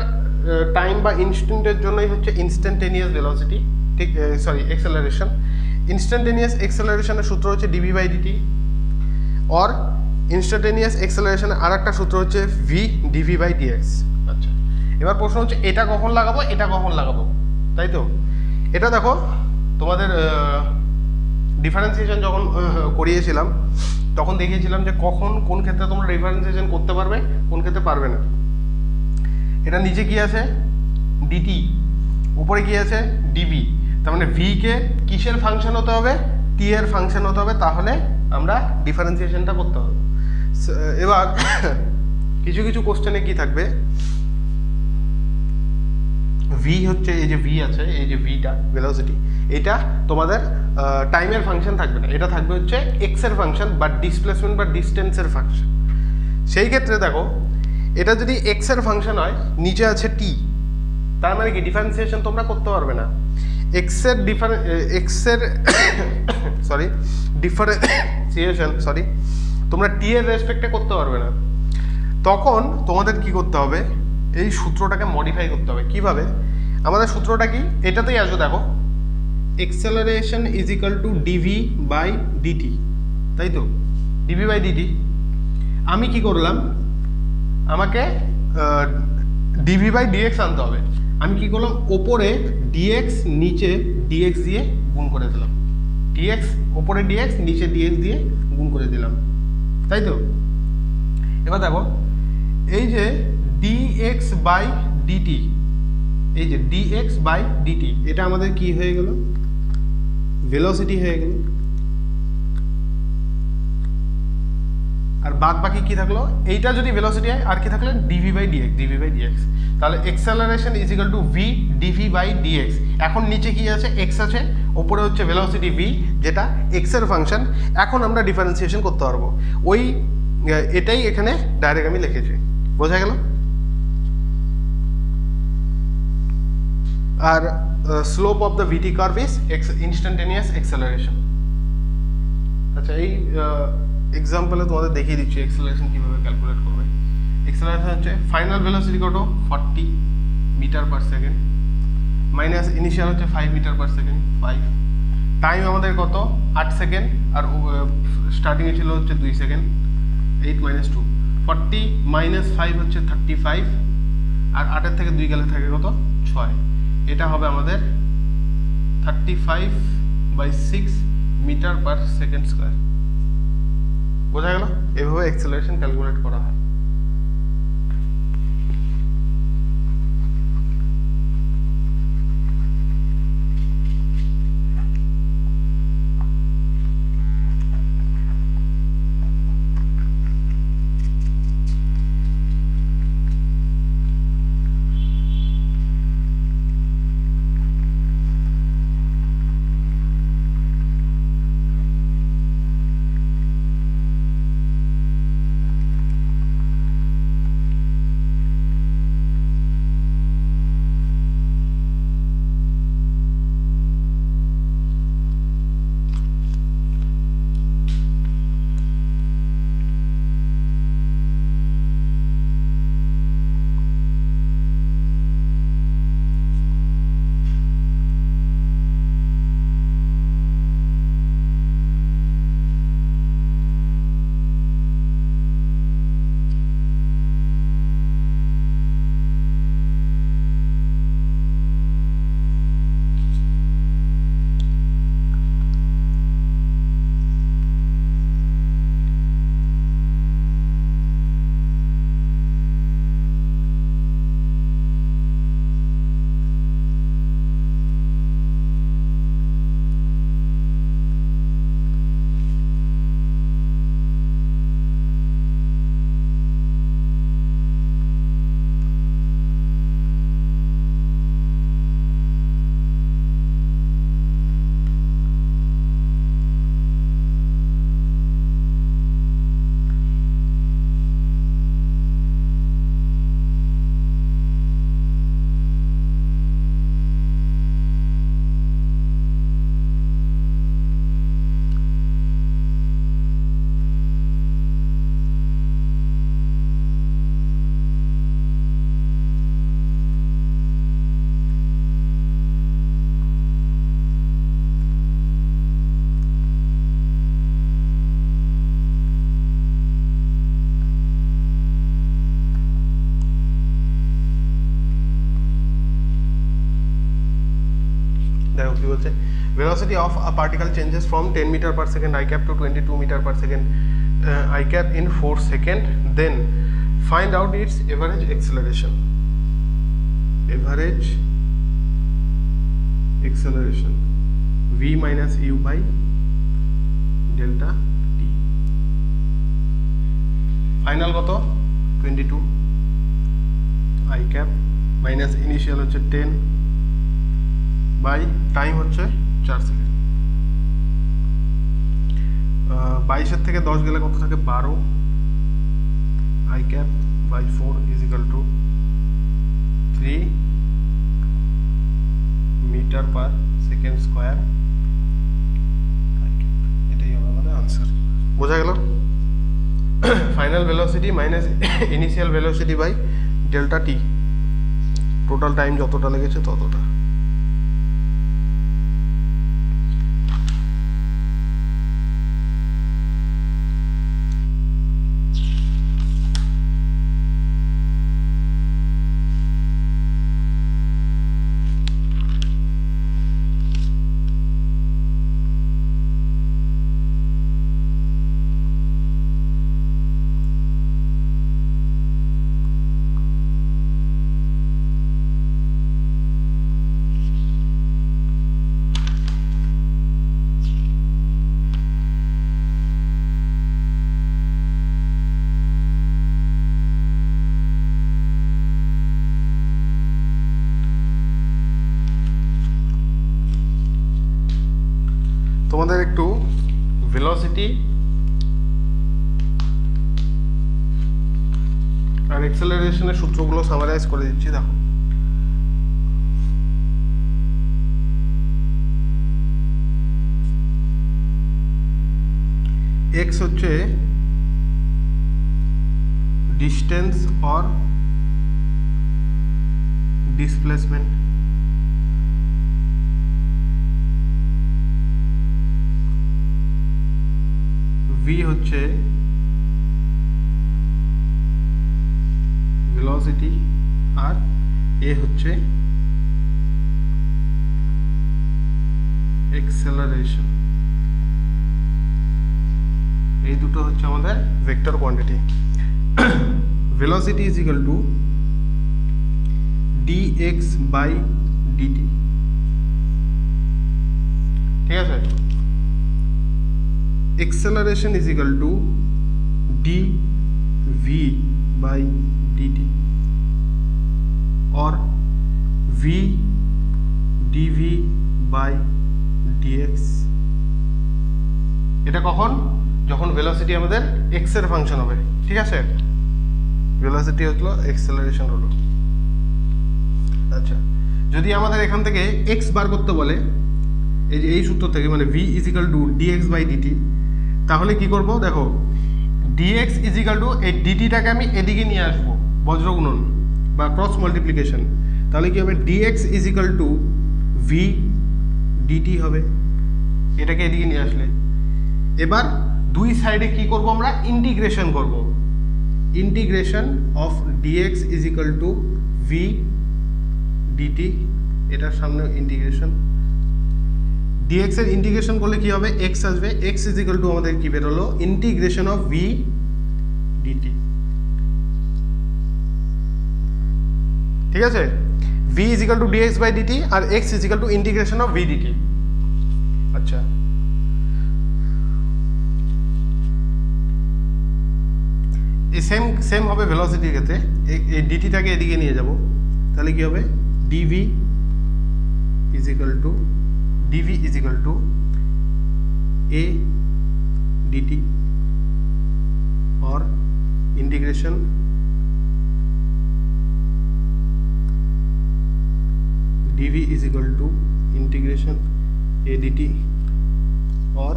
টাইম বা ইনস্ট্যান্টের জন্যই হচ্ছে ইনস্ট্যান্টেনিয়াস ভেলোসিটি, ঠিক সরি অ্যাক্সেলারেশন। ইনস্ট্যান্টেনিয়াস অ্যাক্সেলারেশনের সূত্র হচ্ছে DV by DT, or instantaneous অ্যাক্সেলারেশনের আর একটা সূত্র হচ্ছে ভি ডিভি বাই ডিএক্স। আচ্ছা, এবার প্রশ্ন হচ্ছে এটা কখন লাগাবো, এটা কখন লাগাবো, তাই তো। এটা দেখো তোমাদের ডিফারেন্সিয়েশন যখন করিয়েছিলাম তখন দেখিয়েছিলাম যে কখন কোন ক্ষেত্রে তোমরা ডিফারেন্সিয়েশন করতে পারবে, কোন ক্ষেত্রে পারবে না। এটা নিচে কি আছে ডিটি, উপরে কি আছে ডিভি, তার মানে ভি কে কিসের ফাংশন হতে হবে, টি এর ফাংশন হতে হবে, তাহলে আমরা ডিফারেন্সিয়েশনটা করতে হবে। এবার কিছু কিছু কোশ্চেনে কি থাকবে, ভি হচ্ছে এই যে ভি আছে, এই যে ভিটা ভেলোসিটি, এটা তোমাদের টাইমের ফাংশন থাকবে না, এটা থাকবে হচ্ছে এক্স এর ফাংশন বা ডিসপ্লেসমেন্ট বা ডিস্টেন্সের ফাংশন। সেই ক্ষেত্রে দেখো এটা যদি এক্স এর ফাংশন হয়, নিচে আছে টি, তার মানে কি ডিফারেন্সিয়েশন তোমরা করতে পারবে না। ডিফারেন্সিয়েশন তোমরা টি এর রেসপেক্টে করতে পারবে না। তখন তোমাদের কি করতে হবে, এই সূত্রটাকে মডিফাই করতে হবে। কিভাবে, আমাদের সূত্রটা কি, এটাতেই আসো, দেখো acceleration is equal to dv by dt, তাই তো, ডিভি বাই ডিটি। আমি কি করলাম, আমাকে ডিভি বাই ডিএক্স আনতে হবে। আমি কি করলাম, ওপরে ডিএক্স নিচে ডিএক্স দিয়ে গুণ করে দিলাম, ডিএক্স ওপরে ডিএক্স নিচে ডিএক্স দিয়ে গুণ করে দিলাম, তাই তো। এবার দেখো এই যে ডিএক্স বাই ডিটি, এই যে ডিএক্স বাই ডিটি, এটা আমাদের কি হয়ে গেল, ভেলোসিটি হয়ে গেল। আর বাদ বাকি কি থাকলো, এইটা যদি ভেলোসিটি হয়, আর কি থাকলো DV by DX, DV by DX. তাহলে acceleration is equal to V DV by DX. এখন নিচে কি আছে, এক্স আছে, ওপরে হচ্ছে ভেলোসিটি ভি, যেটা এক্স এর ফাংশন। এখন আমরা ডিফারেন্সিয়েশন করতে পারবো, ওই এটাই এখানে ডাইরেক্ট আমি লিখেছি, বোঝা গেল। আর slope of the VT curve is instantaneous acceleration. আচ্ছা, এই এক্সাম্পলে তোমাদের দেখিয়ে দিচ্ছি অ্যাক্সেলারেশন কীভাবে ক্যালকুলেট করবে। অ্যাক্সেলারেশন হচ্ছে ফাইনাল ভেলোসিটি কত 40 metre per second, minus initial হচ্ছে 5 মিটার পার সেকেন্ড 5, টাইম আমাদের কত 8 সেকেন্ড, আর স্টার্টিংয়ে ছিল হচ্ছে 2 সেকেন্ড, 8 - 2, 40 - 5 হচ্ছে 35, আর 8-এর থেকে 2 গেলে থাকে কত 6, এটা হবে আমাদের 35/6 মিটার পার সেকেন্ড স্কোয়ার। বোঝা গেল, এভাবে অ্যাক্সেলারেশন ক্যালকুলেট করা হয়। দেখো কি বলছে, velocity of a particle changes from 10 meter per second I cap to 22 meter per second I cap in 4 seconds, then find out its average acceleration. Average acceleration v minus u by delta t. Final কত 22 I cap minus initial হচ্ছে 10 by time হচ্ছে 4 second. 22 থেকে 10 গেলে কত থাকে 12 I cap by 4 is equal to 3 metre per second square. এটাই হবে আমাদের আনসার। বোঝা গেল? Final velocity minus initial velocity by delta t, total time যতটা লেগেছে ততটা। তোমাদের একটু ভেলোসিটি আর অ্যাক্সেলারেশনের সূত্রগুলো সামারাইজ করে দিচ্ছি। দেখো x হচ্ছে ডিস্টেন্স অর ডিসপ্লেসমেন্ট, v হচ্ছে ভেলোসিটি আর a হচ্ছে অ্যাক্সেলারেশন। এই দুটো হচ্ছে আমাদের vector quantity. Velocity is equal to dx by dt, ঠিক আছে। acceleration is equal to dv by dt or v dv by dx। এটা কখন? যখন ভেলোসিটি আমাদের x এর ফাংশন হবে, ঠিক আছে। ভেলোসিটি হলো acceleration হলো। আচ্ছা, যদি আমাদের এখান থেকে x বার করতে বলে এই যে এই সূত্র থেকে, মানে v is equal to dx by dt, তাহলে কি করব? দেখো dx is equal to এই dtটাকে আমি এদিকে নিয়ে আসবো, বজ্র গুণন বা ক্রস মাল্টিপ্লিকেশন। তাহলে কি হবে? dx is equal to v dt হবে, এটাকে এদিকে নিয়ে আসলে। এবার দুই সাইডে কি করব? আমরা ইন্টিগ্রেশন করব। Integration of dx is equal to v dt, এটার সামনে ইন্টিগ্রেশন। dx এর ইন্টিগ্রেশন করলে কি হবে? x আসবে, x is equal to আমাদের কি বের হলো? ইন্টিগ্রেশন অফ v dt, ঠিক আছে। v is equal to dx by dt আর x is equal to integration of v dt। আচ্ছা, এই সেম হবে ভেলোসিটির ক্ষেত্রে। এই ডিটিটাকে এদিকে নিয়ে যাব, তাহলে কি হবে? dv is equal to a dt or integration dv is equal to integration a dt or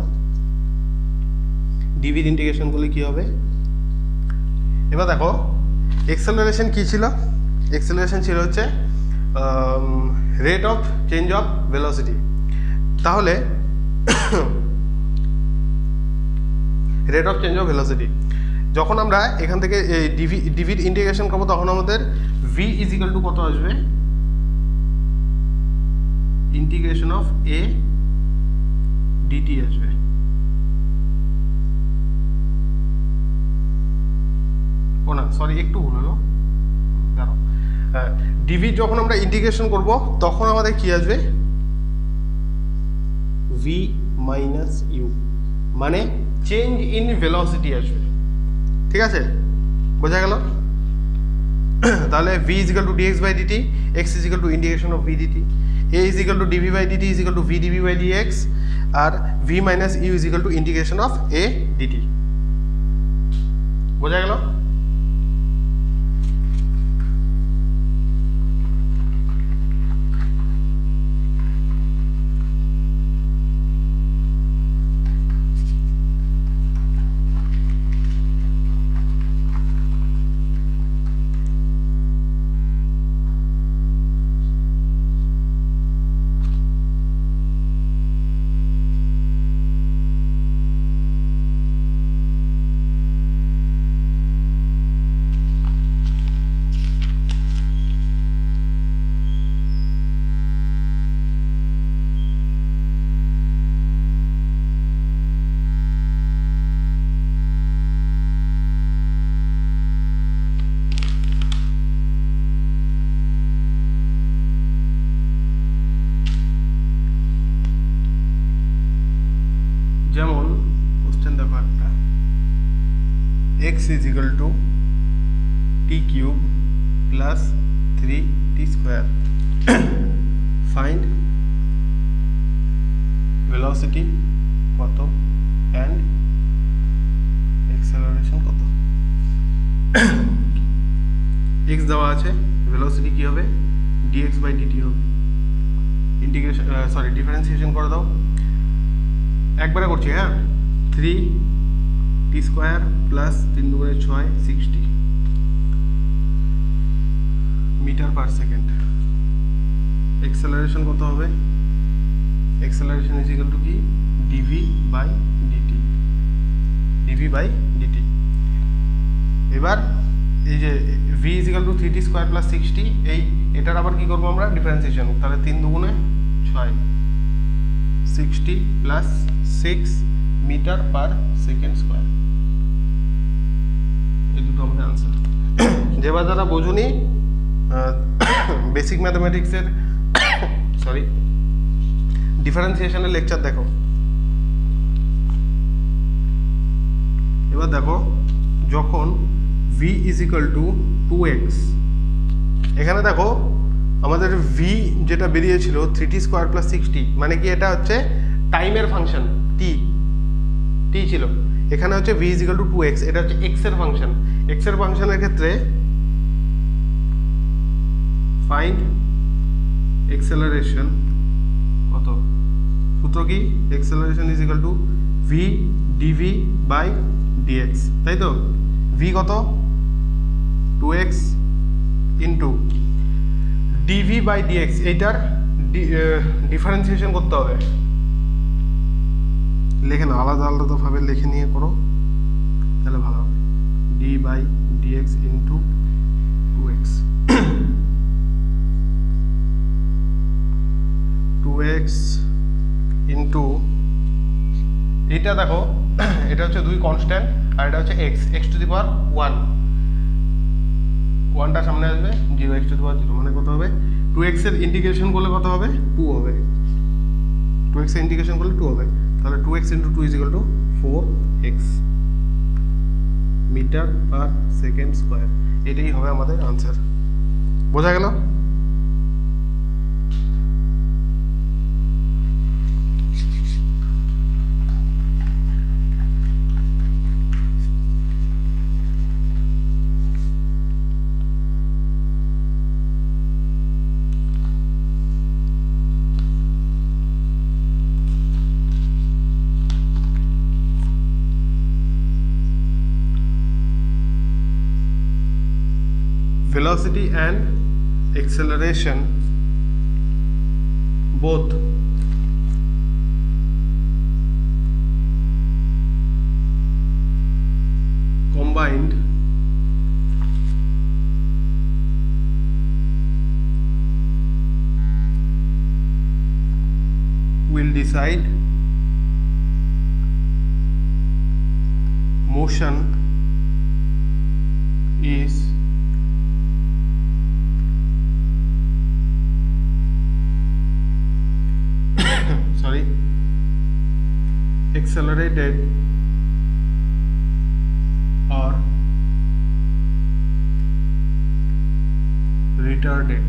dv integration করলে কি হবে? এবার দেখো অ্যাক্সেলারেশন কি ছিল? অ্যাক্সেলারেশন ছিল হচ্ছে rate of change of velocity. তাহলে rate of change of velocity যখন আমরা এখান থেকে ডিভির ইন্টিগ্রেশন করবো, তখন আমাদের v ইজ ইকুয়াল টু কত আসবে? ইন্টিগ্রেশন অফ এ ডিটি আসবে। ও না সরি, একটু ভুল হলো, দাঁড়াও। ডিভি যখন আমরা ইন্টিগ্রেশন করব তখন আমাদের কি আসবে, ভি মাইনাস ইউ, মানে চেঞ্জ ইন ভেলোসিটি আসবে। ঠিক আছে, বোঝা গেল? তাহলে v is equal to dx by dt, x is equal to integration of v dt, a is equal to dv by dt is equal to v dv by dx, R v minus u is equal to integration of a dt। বোঝা গেল? যেমন question দেখো একটা, x is equal to t cube plus 3t square, find velocity কত and acceleration কত। x দেওয়া আছে, velocity কি হবে, dx by dt হবে, ইন্টিগ্রেশন সরি ডিফারেন্সিয়েশন করে দাও। একবারে করছি, হ্যাঁ, 3t স্কোয়ার প্লাস 3 দুগুণে 6 60 মিটার পার সেকেন্ড। এক্সেলারেশন কত হবে, এক্সেলারেশন ইজ ইকুয়াল টু কি, dv by dt, dv by dt। এবার এই যে v is equal to 3t square plus 60, এটার আবার কি করবো আমরা, ডিফারেন্সিয়েশন। তাহলে 3 দুগুণে 6 60 plus 6 metre per second square. এই দুটো আমাদের আনসার। যেবার যারা বোঝুনি বেসিক ম্যাথমেটিক্সের সরি ডিফারেন্সিয়েশনের লেকচার দেখো। এবার দেখো, যখন v is equal two 2x, এখানে দেখো আমাদের v যেটা বেরিয়েছিল 3t স্কোয়ার প্লাস 60, মানে কি এটা হচ্ছে টাইমের ফাংশন, t ছিল, এখানে হচ্ছে v is equal two 2x, এটা হচ্ছে x এর ফাংশন। x এর ফাংশনের ক্ষেত্রে ফাইন্ড এক্সেলারেশন কত, সূত্র কি, acceleration is equal to v dv by dx, তাই তো। v কত, 2x into dv by dx, এইটার ডিফারেন্সিয়েশন করতে হবে। লেখে না, আলাদা আলাদা ভাবে লিখে নিয়ে করো, তাহলে ভালো হবে। d by dx into 2x, 2x into, এটা দেখো এটা হচ্ছে 2 কনস্ট্যান্ট আর এটা হচ্ছে x টু দি পাওয়ার 1, 1টা সামনে আসবে, 0 x টু দি পাওয়ার 0, মানে কত হবে, 2x এর ইন্টিগ্রেশন করলে কত হবে, 2 হবে, 2x এর ইন্টিগ্রেশন করলে 2 হবে। তাহলে 2x into 2 is equal to 4x metre per second square. এটাই হবে আমাদের আনসার। বোঝা গেল? Velocity and acceleration both combined decide motion is sorry, accelerated or retarded.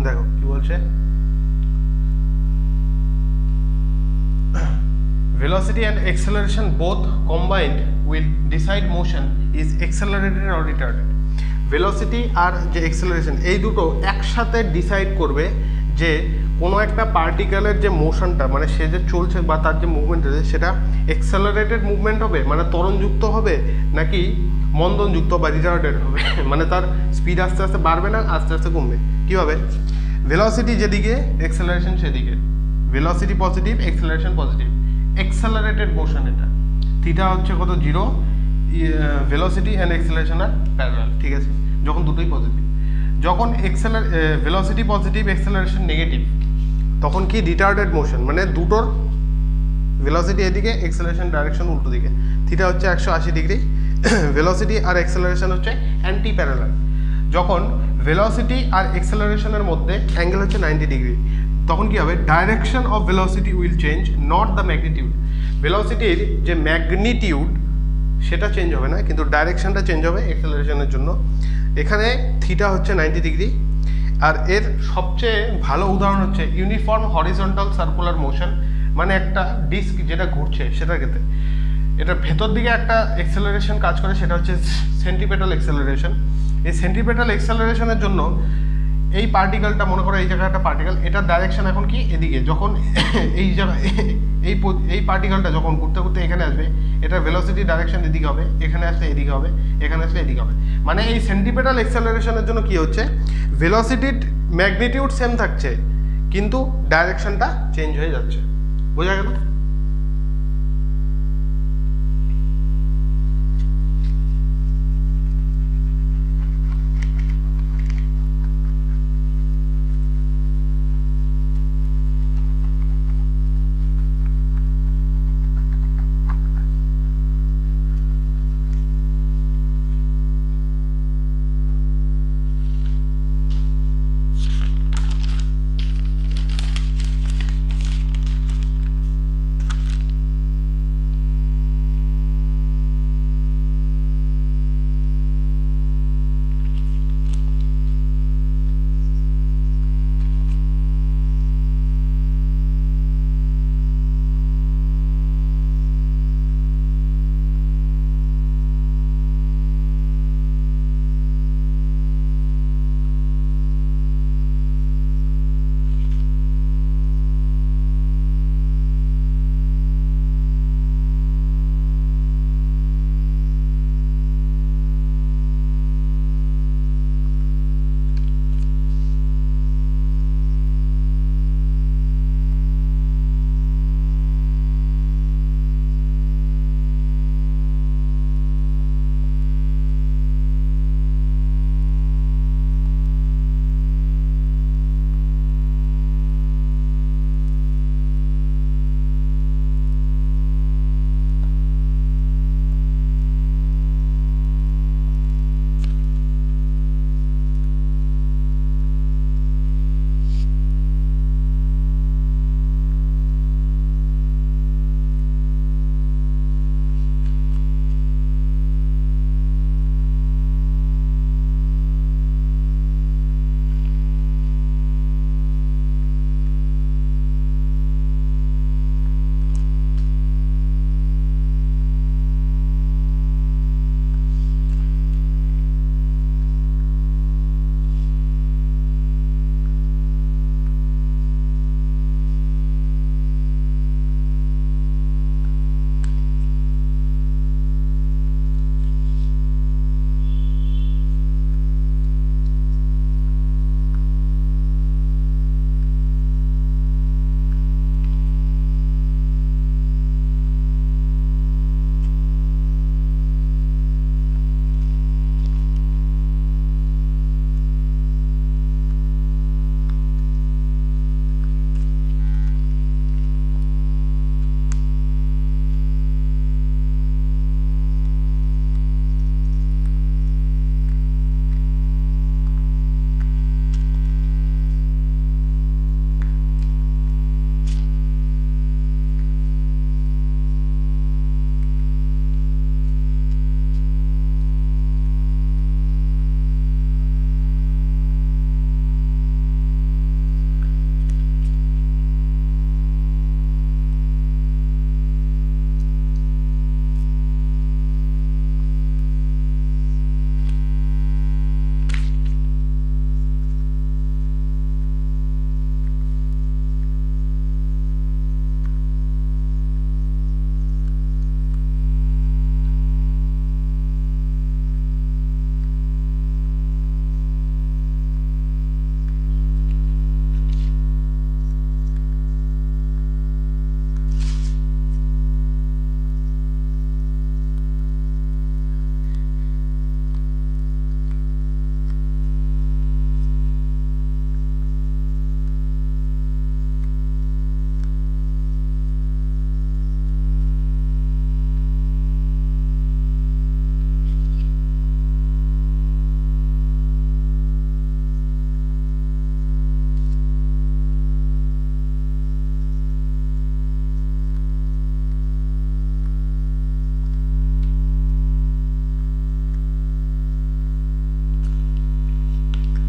দেখো কি বলছে, velocity and acceleration both combined will decide motion is accelerated or retarded. velocity আর যে acceleration এই দুটো একসাথে ডিসাইড করবে যে কোনো একটা পার্টিকেলের যে মোশনটা মানে সে যে চলছে বা তার যে মুভমেন্ট আছে সেটা অ্যাক্সেলারেটেড মুভমেন্ট হবে মানে ত্বরণযুক্ত হবে নাকি মন্দনযুক্ত বা রিটার্ডেড হবে মানে তার স্পিড আস্তে আস্তে বাড়বে না আস্তে আস্তে কমবে। কীভাবে? ভেলোসিটি যেদিকে অ্যাক্সেলারেশন সেদিকে, velocity positive acceleration positive, accelerated motion এটা থিটা হচ্ছে কত 0, ভেলোসিটি অ্যান্ড অ্যাক্সেলারেশন আর প্যারালাল, ঠিক আছে, যখন দুটোই পজিটিভ। যখন ভেলোসিটি পজিটিভ অ্যাক্সেলারেশন নেগেটিভ তখন কি রিটার্ডেড মোশন মানে দুটোর ভেলোসিটি এদিকে অ্যাক্সেলারেশন ডাইরেকশন উল্টো দিকে, থিটা হচ্ছে 180 ডিগ্রি, ভেলোসিটি আর অ্যাক্সেলারেশন হচ্ছে অ্যান্টি প্যারালাল। যখন ভেলোসিটি আর অ্যাক্সেলারেশনের মধ্যে অ্যাঙ্গেল হচ্ছে 90 ডিগ্রি তখন কি হবে? Direction of velocity will change not the magnitude. ভেলোসিটির যে ম্যাগনিটিউড সেটা চেঞ্জ হবে না কিন্তু ডাইরেকশনটা চেঞ্জ হবে অ্যাক্সেলারেশনের জন্য। এখানে থিটা হচ্ছে 90 ডিগ্রি আর এর সবচেয়ে ভালো উদাহরণ হচ্ছে ইউনিফর্ম হরিজন্টাল সার্কুলার মোশন মানে একটা ডিস্ক যেটা ঘুরছে সেটার ক্ষেত্রে এটার ভেতর দিকে একটা অ্যাক্সেলারেশন কাজ করে সেটা হচ্ছে সেন্ট্রিপেটাল অ্যাক্সেলারেশন। এই সেন্ট্রিপেটাল অ্যাক্সেলারেশনের জন্য এই পার্টিকেলটা মনে করো এই জায়গায় একটা পার্টিকেল, এটার ডাইরেকশন এখন কি এদিকে, যখন এই জায়গায় এই পার্টিকেলটা যখন ঘুরতে ঘুরতে এখানে আসবে, এটার ভেলোসিটি ডাইরেকশন এদিকে হবে, এখানে আসলে এদিকে হবে, এখানে আসলে এদিকে হবে। মানে এই সেন্টিপিটাল অ্যাক্সেলারেশনের জন্য কি হচ্ছে, ভেলোসিটির ম্যাগনিটিউড সেম থাকছে কিন্তু ডাইরেকশনটা চেঞ্জ হয়ে যাচ্ছে। বোঝা গেল?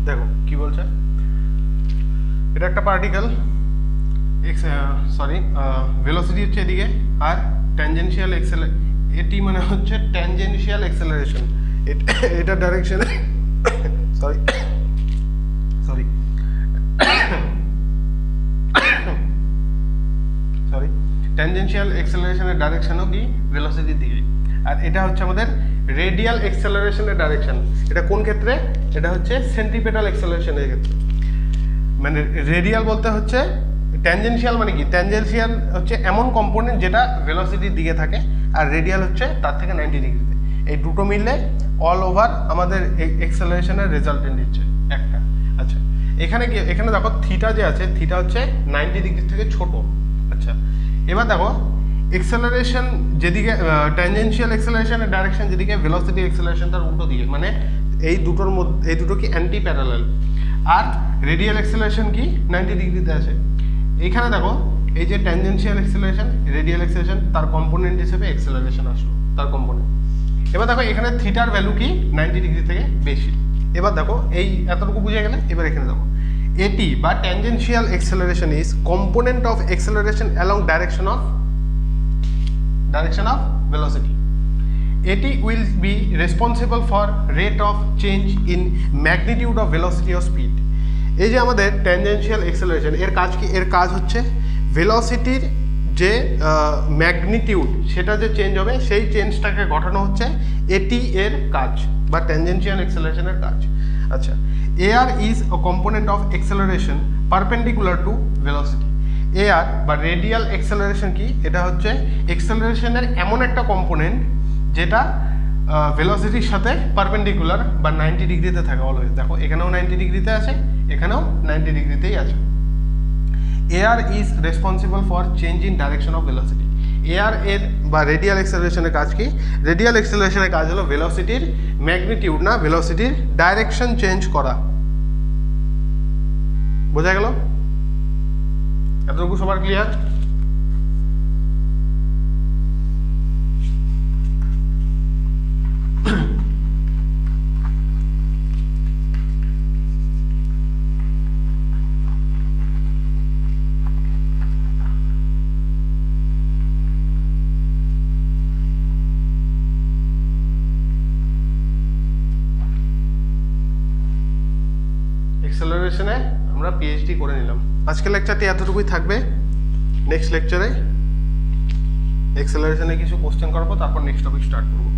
দেখো কি বলছে, এটা একটা পার্টিকেল ভেলোসিটি হচ্ছে এদিকে, আর ট্যানজেনশিয়াল এটি মানে হচ্ছে ট্যানজেনশিয়াল অ্যাক্সেলারেশন, এটা ডাইরেকশনে সরি ট্যানজেনশিয়াল অ্যাক্সেলারেশনের ডাইরেকশনও কি ভেলোসিটির দিকে। আর এটা হচ্ছে আমাদের রেডিয়াল অ্যাক্সেলারেশনের ডাইরেকশন। এটা কোন ক্ষেত্রে? এটা হচ্ছে সেন্ট্রিপেটাল অ্যাক্সেলারেশনের ক্ষেত্রে। মানে রেডিয়াল বলতে হচ্ছে ট্যানজেনশিয়াল, মানে কি ট্যানজেনশিয়াল হচ্ছে এমন কম্পোনেন্ট যেটা ভেলোসিটির দিকে থাকে, আর রেডিয়াল হচ্ছে তার থেকে 90 ডিগ্রিতে। এই দুটো মিললে অল ওভার আমাদের অ্যাক্সেলারেশনের রেজাল্টেন্ট দিচ্ছে একটা। আচ্ছা, এখানে কি, এখানে দেখো থিটা যে আছে, থিটা হচ্ছে 90 ডিগ্রি থেকে ছোট। আচ্ছা, এবার দেখো এক্সেলারেশন যেদিকে, ট্যানজেনশিয়াল অ্যাক্সেলারেশনের ডাইরেকশন যেদিকে, ভেলোসিটি অ্যাক্সেলারেশন তার উল্টো দিকে, মানে এই দুটোর মধ্যে, এই দুটো কি অ্যান্টি প্যারালাল। আর রেডিয়াল অ্যাক্সেলারেশন কি 90 ডিগ্রিতে আছে। এইখানে দেখো এই যে ট্যানজেনশিয়াল অ্যাক্সেলারেশন, রেডিয়াল অ্যাক্সেলারেশন, তার কম্পোনেন্ট হিসেবে অ্যাক্সেলারেশন আসলো, তার কম্পোনেন্ট। এবার দেখো এখানে থিটার ভ্যালু কি 90 ডিগ্রি থেকে বেশি। এবার দেখো এই এতটুকু বুঝে গেলে, এবার এখানে দেখো এটি বা tangential acceleration is component of acceleration along direction of velocity. এটি will be responsible for rate of change in magnitude of velocity or speed. এই যে আমাদের ট্যানজেনশিয়াল অ্যাক্সেলারেশন, এর কাজ কি? এর কাজ হচ্ছে ভেলোসিটির যে ম্যাগনিটিউড সেটা যে চেঞ্জ হবে, সেই চেঞ্জটাকে ঘটানো হচ্ছে এটি এর কাজ বা ট্যানজেনশিয়াল অ্যাক্সেলারেশনের কাজ। আচ্ছা, AR is a component of acceleration perpendicular to velocity. AR বা রেডিয়াল অ্যাক্সেলারেশন কি? এটা হচ্ছে অ্যাক্সেলারেশনের এমন একটা কম্পোনেন্ট যেটা ভেলোসিটির সাথে পারপেন্ডিকুলার বা 90 ডিগ্রিতে থাকে অলওয়েজ। দেখো এখানেও 90 ডিগ্রিতে আছে, এখানেও 90 ডিগ্রিতেই আছে। AR is responsible for change in direction of velocity. AR এর বা রেডিয়াল অ্যাক্সেলারেশনের কাজ কি? রেডিয়াল অ্যাক্সেলারেশনের কাজ হলো ভেলোসিটির ম্যাগনিটিউড না, ভেলোসিটির ডাইরেকশন চেঞ্জ করা। বোঝা গেল? এতটুকু সবার ক্লিয়ার? অ্যাক্সেলারেশনে আমরা পিএইচডি করে নিলাম। আজকের লেকচারটি এতটুকুই থাকবে। নেক্সট লেকচারে অ্যাক্সেলারেশনে কিছু কোশ্চেন করবো, তারপর নেক্সট টপিক স্টার্ট করবো।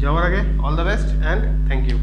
যাওয়ার আগে all the best and thank you.